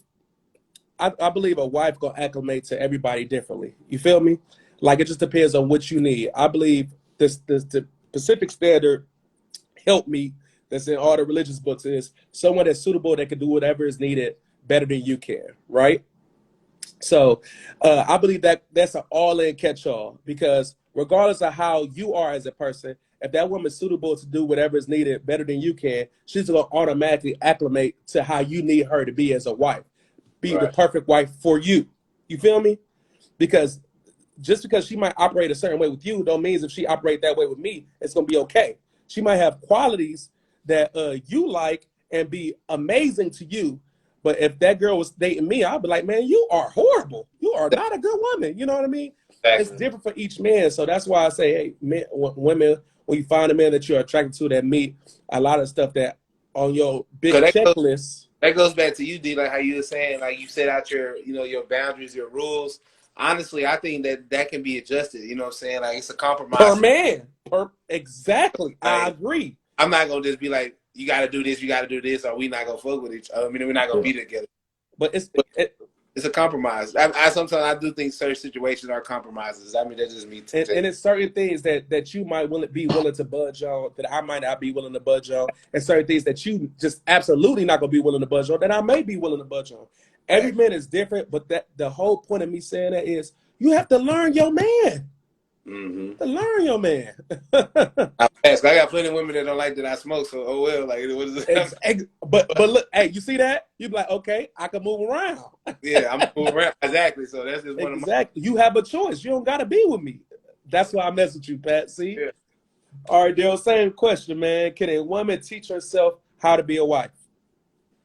I believe a wife gonna acclimate to everybody differently. You feel me? Like it just depends on what you need. I believe this the Pacific Standard help me that's in all the religious books is someone that's suitable that can do whatever is needed better than you can, right? So I believe that that's an all-in catch-all because regardless of how you are as a person, if that woman's suitable to do whatever is needed better than you can, she's going to automatically acclimate to how you need her to be as a wife, be the Right. perfect wife for you. You feel me? Because just because she might operate a certain way with you don't mean if she operate that way with me, it's going to be okay. She might have qualities that you like and be amazing to you. But if that girl was dating me, I'd be like, man, you are horrible. You are not a good woman. You know what I mean? It's Exactly. different for each man. So that's why I say, hey, men, women, when you find a man that you're attracted to that meet a lot of stuff that on your big So checklist. that goes back to you, D, like how you were saying, like you set out your your boundaries, your rules. Honestly, I think that can be adjusted. You know what I'm saying? Like it's a Per compromise. man. Exactly. I Like agree. I'm not gonna just be like, you got to do this, you got to do this, or we not gonna fuck with each other. I mean, we're not gonna be together. But But it's a compromise. I sometimes I do think certain situations are compromises. I mean, that's just me. and it's certain things that you might be willing to budge on that I might not be willing to budge on, and certain things that you just absolutely not gonna be willing to budge on that I may be willing to budge on. Every man is different, but that the whole point of me saying that is you have to learn your man. Mm-hmm. To learn your man. I got plenty of women that don't like that I smoke. So oh well, like what is it? But look, hey, you see that? You be like, okay, I can move around. Yeah, I'm moving around exactly. So that's just one of my. Exactly. You have a choice. You don't gotta be with me. That's why I mess with you, Pat. See? Yeah. All right, Dale, same question, man. Can a woman teach herself how to be a wife?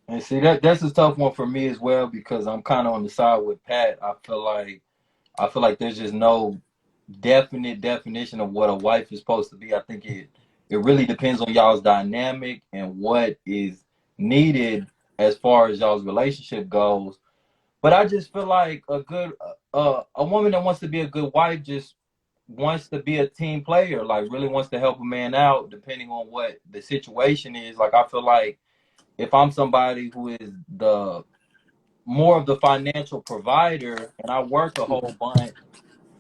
And see that's a tough one for me as well because I'm kind of on the side with Pat. I feel like there's just no definite definition of what a wife is supposed to be. I think it really depends on y'all's dynamic and what is needed as far as y'all's relationship goes. But I just feel like a woman that wants to be a good wife just wants to be a team player, like really wants to help a man out depending on what the situation is. Like I feel like if I'm somebody who is the more of the financial provider and I work a whole bunch,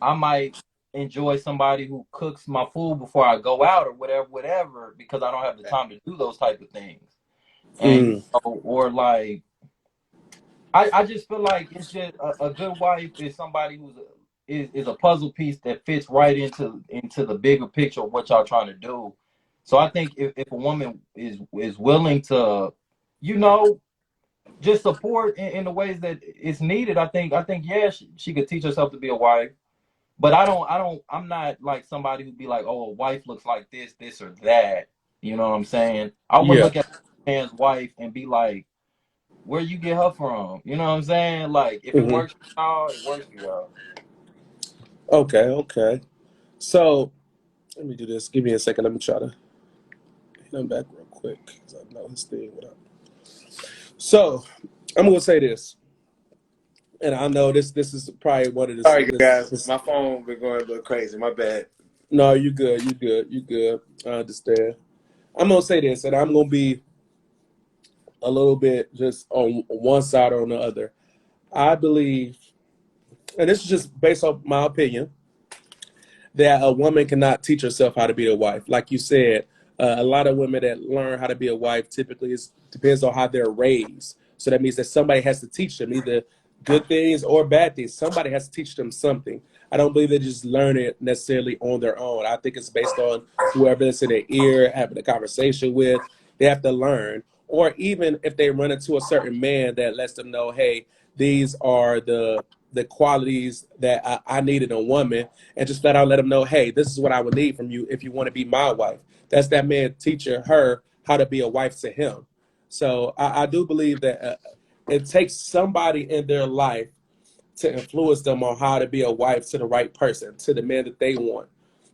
I might enjoy somebody who cooks my food before I go out or whatever, because I don't have the time to do those type of things. And Mm. or like I just feel like it's just a good wife is somebody is a puzzle piece that fits right into the bigger picture of what y'all trying to do. So I think if a woman is willing to, you know, just support in the ways that it's needed, I think yeah, she could teach herself to be a wife. But I'm not like somebody who'd be like, oh, a wife looks like this or that. You know what I'm saying? I wouldn't Yeah. look at a man's wife and be like, where you get her from? You know what I'm saying? Like, if it Hmm. works for y'all, it works for y'all. Okay. Okay. So let me do this. Give me a second. Let me try to hit him back real quick because I know his thing went up. So I'm gonna say this, and I know this is probably one of Sorry guys, this. my phone been going a little crazy. My bad. No, you good. You good. You good. I understand. I'm gonna say this, and I'm gonna be a little bit just on one side or on the other. I believe, and this is just based off my opinion, that a woman cannot teach herself how to be a wife. Like you said, a lot of women that learn how to be a wife typically depends on how they're raised. So that means that somebody has to teach them either good things or bad things. Somebody has to teach them something. I don't believe they just learn it necessarily on their own. I think it's based on whoever that's in their ear, having a conversation with. They have to learn. Or even if they run into a certain man that lets them know, hey, these are the qualities that I need in a woman, and just flat out let them know, hey, this is what I would need from you if you want to be my wife. That's that man teaching her how to be a wife to him. So I do believe that it takes somebody in their life to influence them on how to be a wife to the right person, to the man that they want.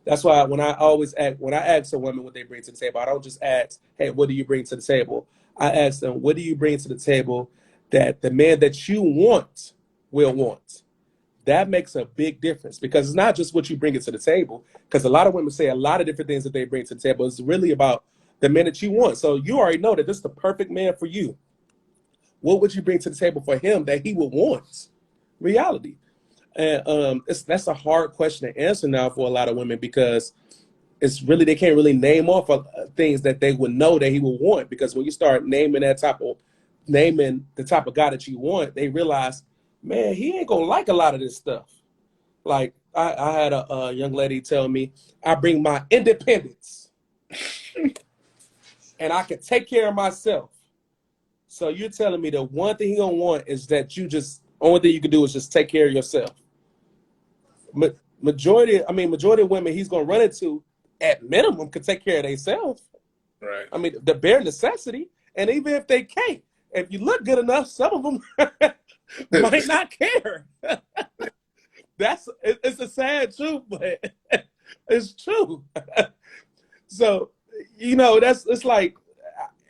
That's why when I ask a woman what they bring to the table, I don't just ask, hey, what do you bring to the table? I ask them, what do you bring to the table that the man that you want will want? That makes a big difference, because it's not just what you bring it to the table, because a lot of women say a lot of different things that they bring to the table. It's really about the man that you want. So you already know that this is the perfect man for you. What would you bring to the table for him that he would want? Reality. And that's a hard question to answer now for a lot of women, because it's really, they can't really name off of things that they would know that he would want. Because when you start naming the type of guy that you want, they realize, man, he ain't gonna like a lot of this stuff. Like I had a young lady tell me, I bring my independence and I can take care of myself. So you're telling me the one thing he gonna want is that you just, only thing you can do is just take care of yourself. Majority of women he's gonna run into, at minimum, could take care of themselves. Right. I mean, the bare necessity. And even if they can't, if you look good enough, some of them might not care. It's a sad truth, but it's true. So, it's like,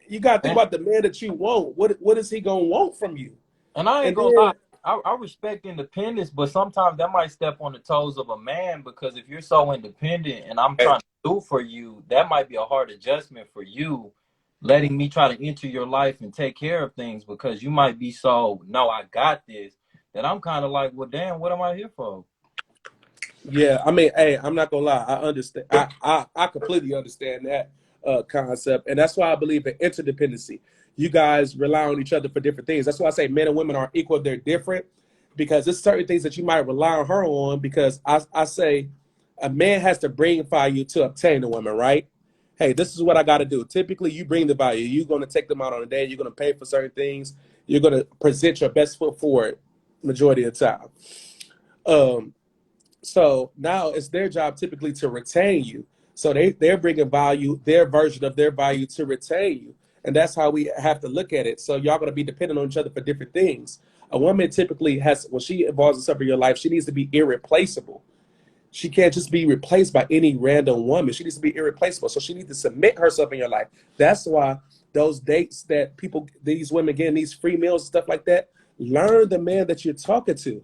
you got to think about the man that you want. What is he going to want from you? And I ain't gonna lie, I respect independence, but sometimes that might step on the toes of a man, because if you're so independent and I'm trying to do for you, that might be a hard adjustment for you, letting me try to enter your life and take care of things, because you might be so, no, I got this, that I'm kind of like, well, damn, what am I here for? Yeah, I mean, hey, I'm not gonna lie. I understand. I completely understand that concept, and that's why I believe in interdependency. You guys rely on each other for different things. That's why I say men and women aren't equal; they're different, because there's certain things that you might rely on her on. Because I say a man has to bring value to obtain a woman, right? Hey, this is what I got to do. Typically, you bring the value. You're going to take them out on a date. You're going to pay for certain things. You're going to present your best foot forward majority of the time. So now it's their job typically to retain you. So they're bringing value, their version of their value, to retain you. And that's how we have to look at it. So y'all going to be dependent on each other for different things. A woman typically when she involves herself in your life, she needs to be irreplaceable. She can't just be replaced by any random woman. She needs to be irreplaceable. So she needs to submit herself in your life. That's why those dates that these women getting these free meals and stuff like that, learn the man that you're talking to.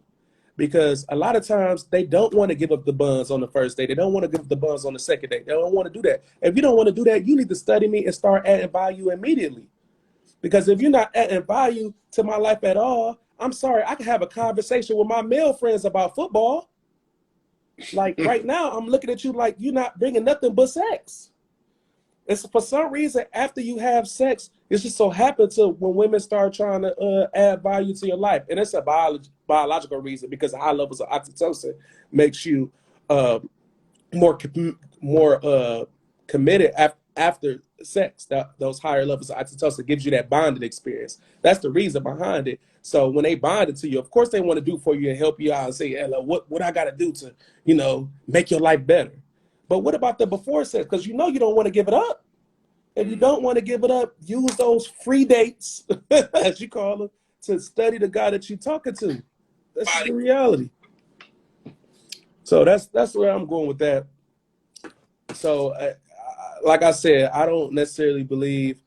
Because a lot of times they don't want to give up the buns on the first day. They don't want to give up the buns on the second day. They don't want to do that. If you don't want to do that, you need to study me and start adding value immediately. Because if you're not adding value to my life at all, I'm sorry, I can have a conversation with my male friends about football. Like right now, I'm looking at you like you're not bringing nothing but sex. It's for some reason, after you have sex, it just so happens to when women start trying to add value to your life. And it's a biological reason, because the high levels of oxytocin makes you more committed after sex. Those higher levels of oxytocin gives you that bonding experience. That's the reason behind it. So when they bonded to you, of course they want to do for you and help you out and say, hey, what I got to do to, make your life better. But what about the before sex? Because you don't want to give it up. If you don't want to give it up, use those free dates, as you call them, to study the guy that you're talking to. That's the reality. So that's where I'm going with that. So, like I said, I don't necessarily believe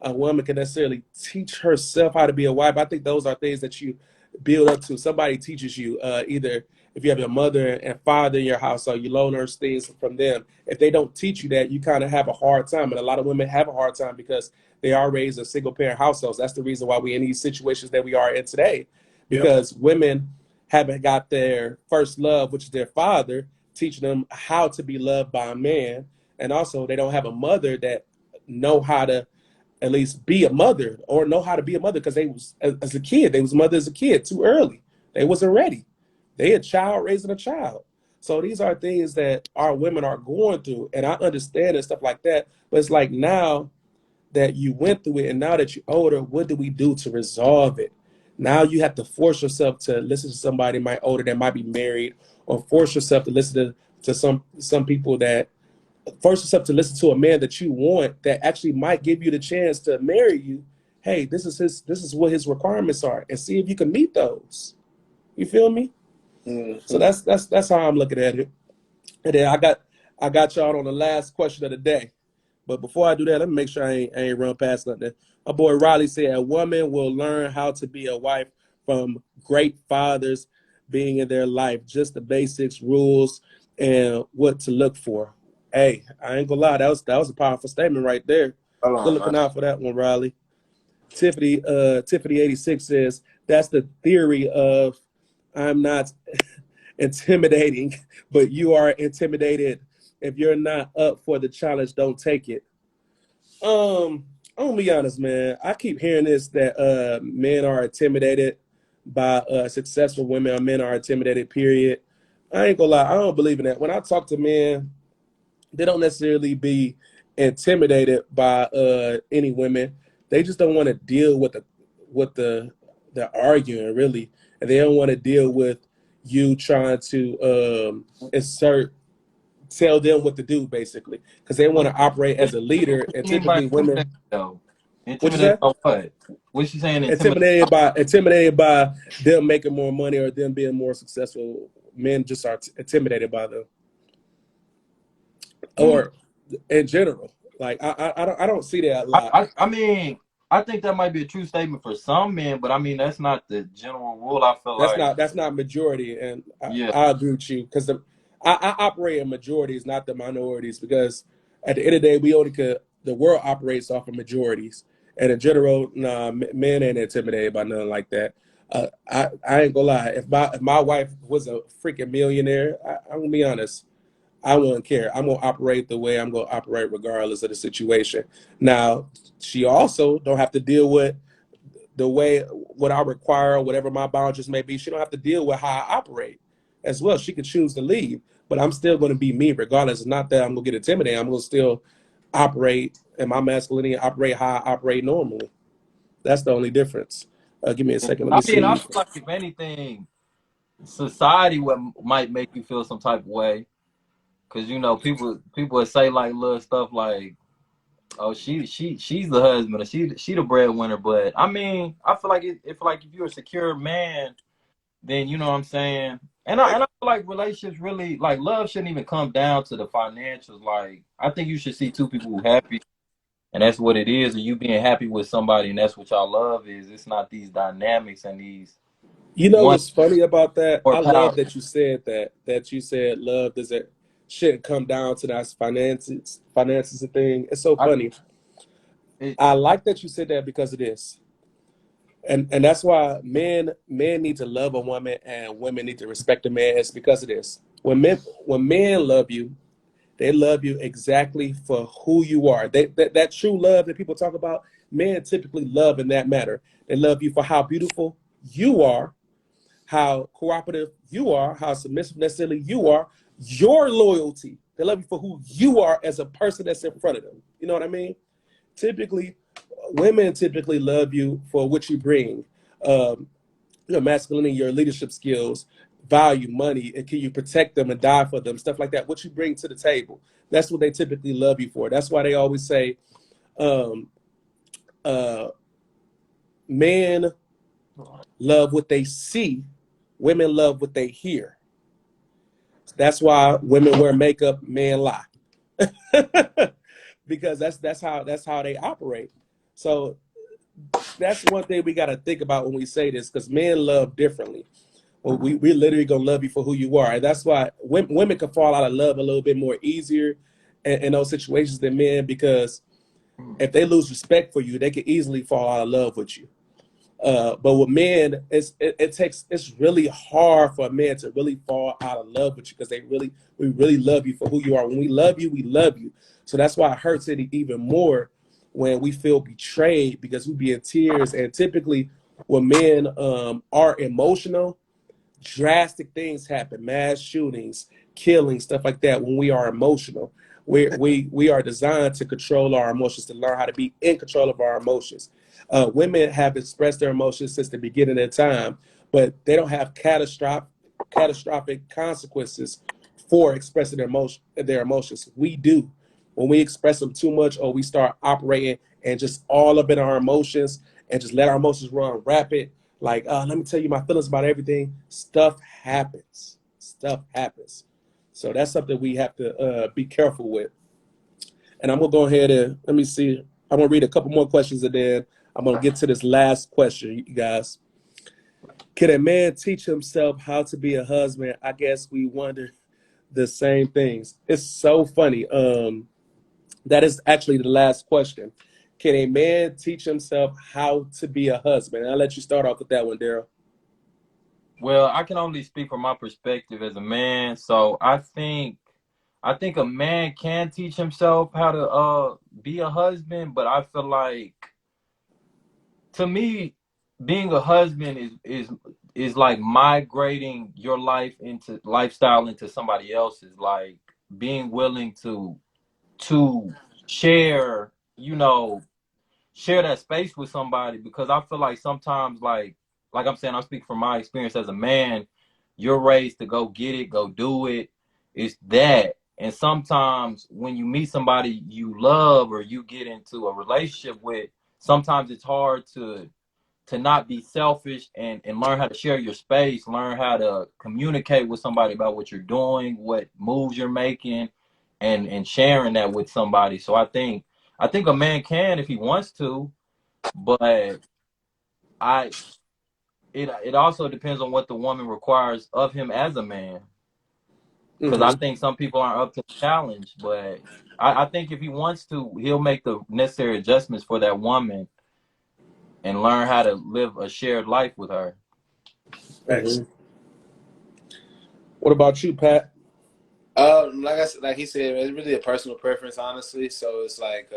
a woman can necessarily teach herself how to be a wife. I think those are things that you build up to. Somebody teaches you, either if you have your mother and father in your household, you learn those things from them. If they don't teach you that, you kind of have a hard time. And a lot of women have a hard time because they are raised in single parent households. That's the reason why we're in these situations that we are in today, because women haven't got their first love, which is their father, teaching them how to be loved by a man. And also they don't have a mother that know how to at least be a mother, or know how to be a mother, because they was as a kid, they was mother as a kid too early. They wasn't ready. They a child raising a child. So these are things that our women are going through, and I understand and stuff like that. But it's like, now that you went through it and now that you're older, what do we do to resolve it? Now you have to force yourself to listen to somebody older that might be married, or force yourself to listen to some people that force yourself to listen to a man that you want that actually might give you the chance to marry you. Hey, this is what his requirements are, and see if you can meet those. You feel me? So that's how I'm looking at it. And then I got y'all on the last question of the day. But before I do that, let me make sure I ain't run past nothing. My boy Riley said a woman will learn how to be a wife from great fathers being in their life, just the basics, rules, and what to look for. Hey, I ain't gonna lie, that was a powerful statement right there. Hold Good on, looking man. out for that one, Riley. Tiffany 86 says that's the theory of I'm not intimidating, but you are intimidated. If you're not up for the challenge, don't take it. I'm gonna be honest, man. I keep hearing this that men are intimidated by successful women, or men are intimidated, period. I ain't gonna lie, I don't believe in that. When I talk to men, they don't necessarily be intimidated by any women. They just don't want to deal with the arguing, really. And they don't want to deal with you trying to tell them what to do, basically, because they want to operate as a leader. What And you mean by typically women, intimidated though? what you Intimidated say? by what? What you saying? Intimidated? Intimidated by them making more money or them being more successful. Men just are intimidated by them, Mm. or in general. Like I don't see that a lot. I mean, I think that might be a true statement for some men, but I mean that's not the general rule. I feel like, That's not majority, and yeah, I agree with you because I operate in majorities, not the minorities, because at the end of the day, the world operates off of majorities, and in general, nah, men ain't intimidated by nothing like that. I ain't gonna lie, if my wife was a freaking millionaire, I'm gonna be honest, I wouldn't care. I'm gonna operate the way I'm gonna operate regardless of the situation. Now, she also don't have to deal with the way what I require, whatever my boundaries may be. She don't have to deal with how I operate as well. She could choose to leave, but I'm still going to be me regardless. It's not that I'm going to get intimidated. I'm going to still operate in my masculinity, operate how I operate normally. That's the only difference. Give me a second. Let I me mean, I see. feel like if anything, society might make you feel some type of way, because you know people would say like little stuff like, oh, she's the husband, or she the breadwinner. But I mean, I feel like if you're a secure man, then you know what I'm saying. And I feel like relationships really, like, love shouldn't even come down to the financials. Like, I think you should see two people who happy, and that's what it is. Or you being happy with somebody, and that's what y'all love is. It's not these dynamics and these You know one what's funny about that? more I love power. that you said that. That you said love doesn't shouldn't come down to that finances and thing. It's so I funny. it, I like that you said that because of this. And that's why men need to love a woman and women need to respect a man. It's because of this. When men love you, they love you exactly for who you are. That true love that people talk about, men typically love in that matter. They love you for how beautiful you are, how cooperative you are, how submissive necessarily you are, your loyalty. They love you for who you are as a person that's in front of them. You know what I mean? Typically, women typically love you for what you bring. Um, your masculinity, your leadership skills, value, money, and can you protect them and die for them, stuff like that. What you bring to the table. That's what they typically love you for. That's why they always say, um, uh, men love what they see, women love what they hear. That's why women wear makeup, men lie. Because that's how they operate. So that's one thing we got to think about when we say this, because men love differently. Well, we literally gonna love you for who you are, and that's why women can fall out of love a little bit more easier in those situations than men, because if they lose respect for you, they can easily fall out of love with you. But with men, it's really hard for a man to really fall out of love with you, because we really love you for who you are. When we love you, we love you. So that's why it hurts it even more when we feel betrayed, because we be in tears. And typically, when men are emotional, drastic things happen, mass shootings, killings, stuff like that. When we are emotional, we are designed to control our emotions, to learn how to be in control of our emotions. Women have expressed their emotions since the beginning of time, but they don't have catastrophic consequences for expressing their emotions. We do. When we express them too much, or we start operating and just all up in our emotions and just let our emotions run rapid, Like, let me tell you my feelings about everything. Stuff happens. Stuff happens. So that's something we have to be careful with. And I'm gonna go ahead and let me see. I'm gonna read a couple more questions and then I'm gonna get to this last question, you guys. Can a man teach himself how to be a husband? I guess we wonder the same things. It's so funny. That is actually the last question. Can a man teach himself how to be a husband? I'll let you start off with that one, Daryl. Well, I can only speak from my perspective as a man. So I think a man can teach himself how to be a husband, but I feel like, to me, being a husband is like migrating your lifestyle into somebody else's, like being willing to share, share that space with somebody, because I feel like sometimes, like I'm saying, I'm speaking from my experience as a man. You're raised to go get it, go do it. It's that. And sometimes when you meet somebody you love or you get into a relationship with, sometimes it's hard to not be selfish and learn how to share your space, learn how to communicate with somebody about what you're doing, what moves you're making, and sharing that with somebody. So I think a man can if he wants to, but I it also depends on what the woman requires of him as a man. Because I Mm-hmm. think some people aren't up to the challenge, but I think if he wants to, he'll make the necessary adjustments for that woman and learn how to live a shared life with her. Mm-hmm. What about you, Pat? Like he said, it's really a personal preference, honestly. So it's like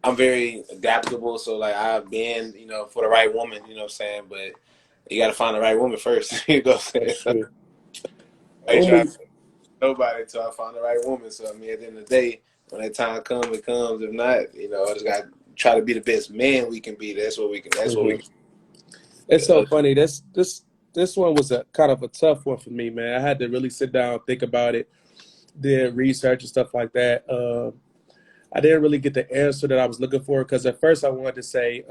I'm very adaptable. So like I've been, for the right woman, you know what I'm saying. But you got to find the right woman first. You know what I'm saying? That's So true. I ain't When trying we, to nobody until I find the right woman. So I mean, at the end of the day, when that time comes, it comes. If not, I just got to try to be the best man we can be. That's what we can. That's what we mm-hmm. can. It's so funny. This one was a kind of a tough one for me, man. I had to really sit down, think about it, did research and stuff like that. I didn't really get the answer that I was looking for because at first I wanted to say,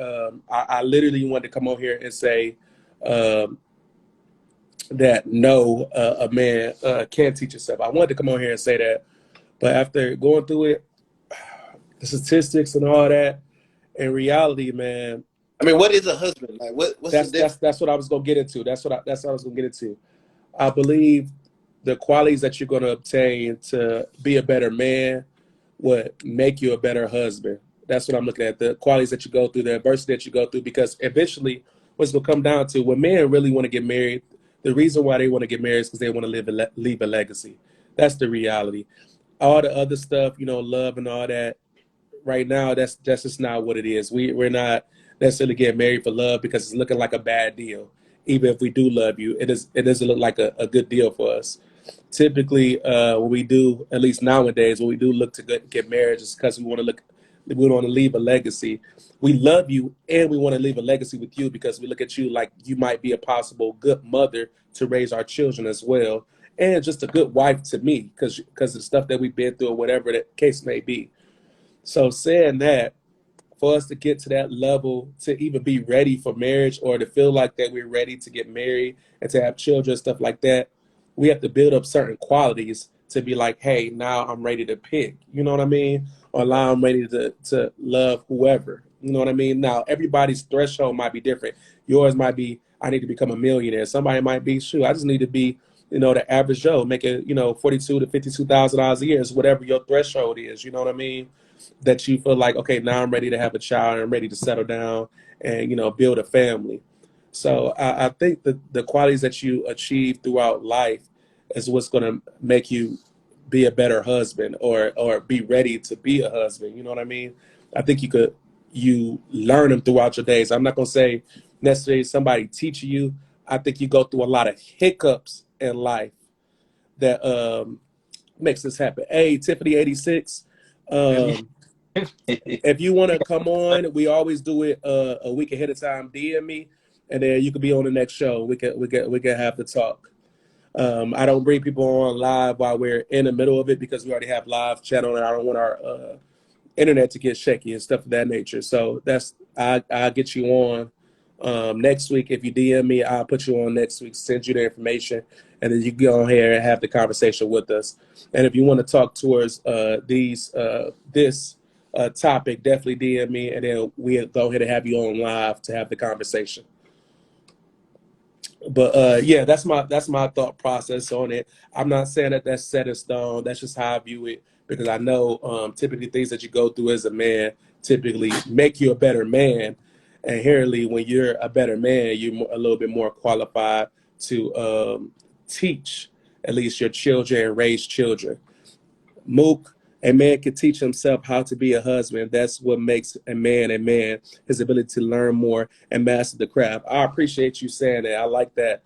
I literally wanted to come on here and say um, that no, a man can't teach himself. I wanted to come on here and say that, but after going through it, the statistics and all that, in reality, man, I mean, what is a husband? Like, what's the difference? that's what I was gonna get into. That's what I was gonna get into. I believe the qualities that you're gonna obtain to be a better man would make you a better husband. That's what I'm looking at. The qualities that you go through, the adversity that you go through, because eventually, what's gonna come down to when men really want to get married, the reason why they want to get married is because they want to leave a legacy. That's the reality. All the other stuff, love and all that, right now that's just not what it is. We're not necessarily getting married for love because it's looking like a bad deal. Even if we do love you, it doesn't look like a good deal for us. Typically, when we do, at least nowadays, when we do look to get married, it's because we want to leave a legacy. We love you and we want to leave a legacy with you because we look at you like you might be a possible good mother to raise our children as well, and just a good wife to me because of the stuff that we've been through or whatever the case may be. So saying that, for us to get to that level, to even be ready for marriage or to feel like that we're ready to get married and to have children, stuff like that, we have to build up certain qualities to be like, hey, now I'm ready to pick. You know what I mean? Or now I'm ready to love whoever. You know what I mean? Now, everybody's threshold might be different. Yours might be, I need to become a millionaire. Somebody might be, shoot, I just need to be, the average Joe, making, 42 to $52,000 a year is whatever your threshold is. You know what I mean? That you feel like, okay, now I'm ready to have a child and I'm ready to settle down and, build a family. So I think that the qualities that you achieve throughout life is what's going to make you be a better husband or be ready to be a husband. You know what I mean? I think you learn them throughout your days. I'm not going to say necessarily somebody teaching you. I think you go through a lot of hiccups in life that makes this happen. Hey, Tiffany 86. Um, if you want to come on, we always do it a week ahead of time. DM me, and then you could be on the next show. We can have the talk. I don't bring people on live while we're in the middle of it because we already have live chat on it. I don't want our internet to get shaky and stuff of that nature. So I get you on Next week, if you DM me, I'll put you on next week, send you the information, and then you can go here and have the conversation with us. And if you want to talk towards this topic, definitely DM me, and then we'll go ahead and have you on live to have the conversation. But yeah, that's my thought process on it. I'm not saying that that's set in stone. That's just how I view it, because I know typically things that you go through as a man typically make you a better man. And inherently, when you're a better man, you're a little bit more qualified to teach at least your children and raise children. Mook, a man can teach himself how to be a husband. That's what makes a man, his ability to learn more and master the craft. I appreciate you saying that. I like that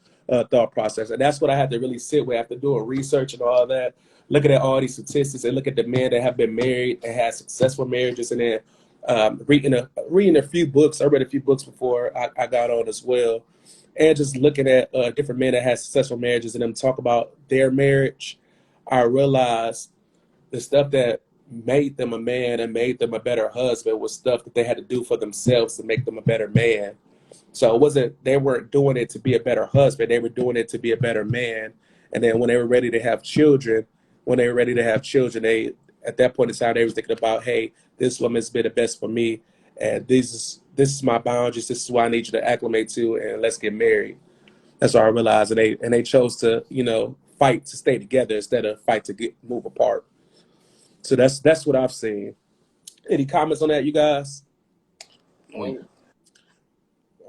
thought process. And that's what I had to really sit with after doing research and all that, looking at all these statistics and look at the men that have been married and had successful marriages, and then reading a few books. I read a few books before I got on as well. And just looking at different men that had successful marriages and them talk about their marriage, I realized the stuff that made them a man and made them a better husband was stuff that they had to do for themselves to make them a better man. So they weren't doing it to be a better husband. They were doing it to be a better man. And then when they were ready to have children, they, at that point in time, they were thinking about, hey, this woman's been the best for me. And this is my boundaries. This is what I need you to acclimate to, and let's get married. That's what I realized. And they chose to, fight to stay together instead of fight to move apart. So that's what I've seen. Any comments on that, you guys? Well,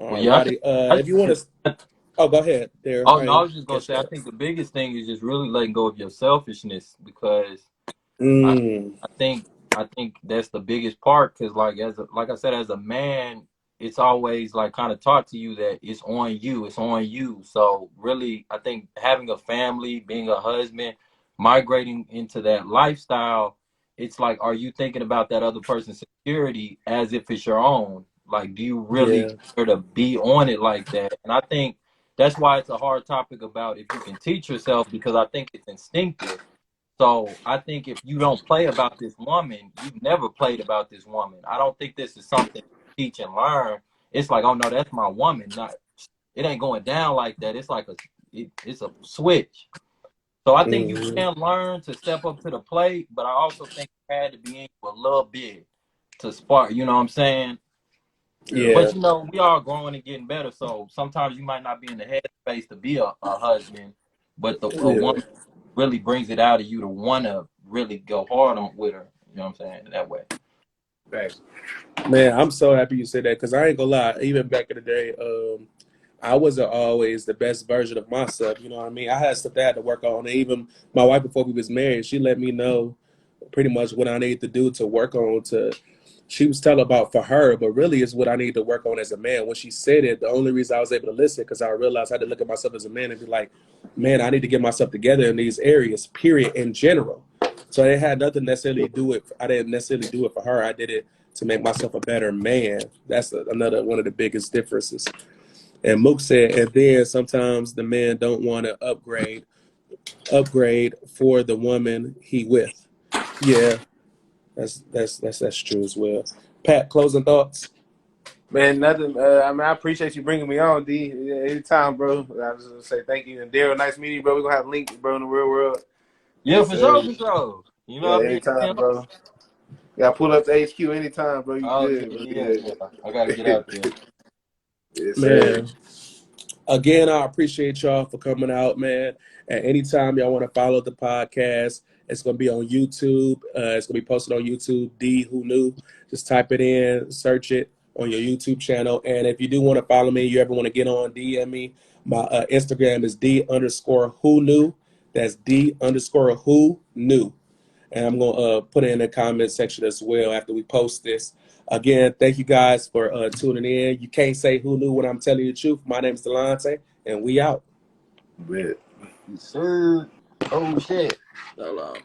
yeah, Alrighty. If you want to, go ahead, Darryl. Oh no, I was just gonna say, I think the biggest thing is just really letting go of your selfishness, because I think that's the biggest part. Because like I said, as a man, it's always like kind of taught to you that it's on you. So really, I think having a family, being a husband, migrating into that lifestyle, it's like, are you thinking about that other person's security as if it's your own? Like, do you really care to be on it like that? And I think that's why it's a hard topic about if you can teach yourself, because I think it's instinctive. So I think if you don't play about this woman, you've never played about this woman. I don't think this is something you teach and learn. It's like, oh no, that's my woman. It ain't going down like that. It's like it's a switch. So I think you can learn to step up to the plate, but I also think it had to be in you a little bit to spark, you know what I'm saying? Yeah. But we are growing and getting better. So sometimes you might not be in the headspace to be a husband, but a woman really brings it out of you to want to really go hard on with her. You know what I'm saying? That way. Right. Man, I'm so happy you said that, because I ain't gonna lie. Even back in the day, I wasn't always the best version of myself. You know what I mean? I had stuff that I had to work on. And even my wife, before we was married, she let me know pretty much what I needed to do to work on. She was telling about for her, but really it's what I need to work on as a man. When she said it, the only reason I was able to listen, because I realized I had to look at myself as a man and be like, man, I need to get myself together in these areas, period, in general. So it had nothing necessarily to do with, I didn't necessarily do it for her. I did it to make myself a better man. That's another one of the biggest differences. And Mook said, and then sometimes the man don't want to upgrade for the woman he with. Yeah, that's true as well. Pat, closing thoughts? Man, nothing. I appreciate you bringing me on, D. Anytime, bro. I just want to say thank you. And Darryl, nice meeting you, bro. We're going to have links, bro, in the real world. Yeah, for sure. You know, anytime, bro. Yeah, pull up to HQ anytime, bro. You good, bro. Yeah. I got to get out there. Yes, man. sir. Again, I appreciate y'all for coming out, man. And anytime y'all want to follow the podcast, it's going to be on YouTube. It's going to be posted on YouTube, D Who Knew. Just type it in, search it on your YouTube channel. And if you do want to follow me, you ever want to get on, DM me. My Instagram is D_Who Knew. That's D_Who Knew. And I'm going to put it in the comment section as well after we post this. Again, thank you guys for tuning in. You can't say who knew when I'm telling you the truth. My name is Delonte, and we out. Yes, sir. Oh, shit. So long.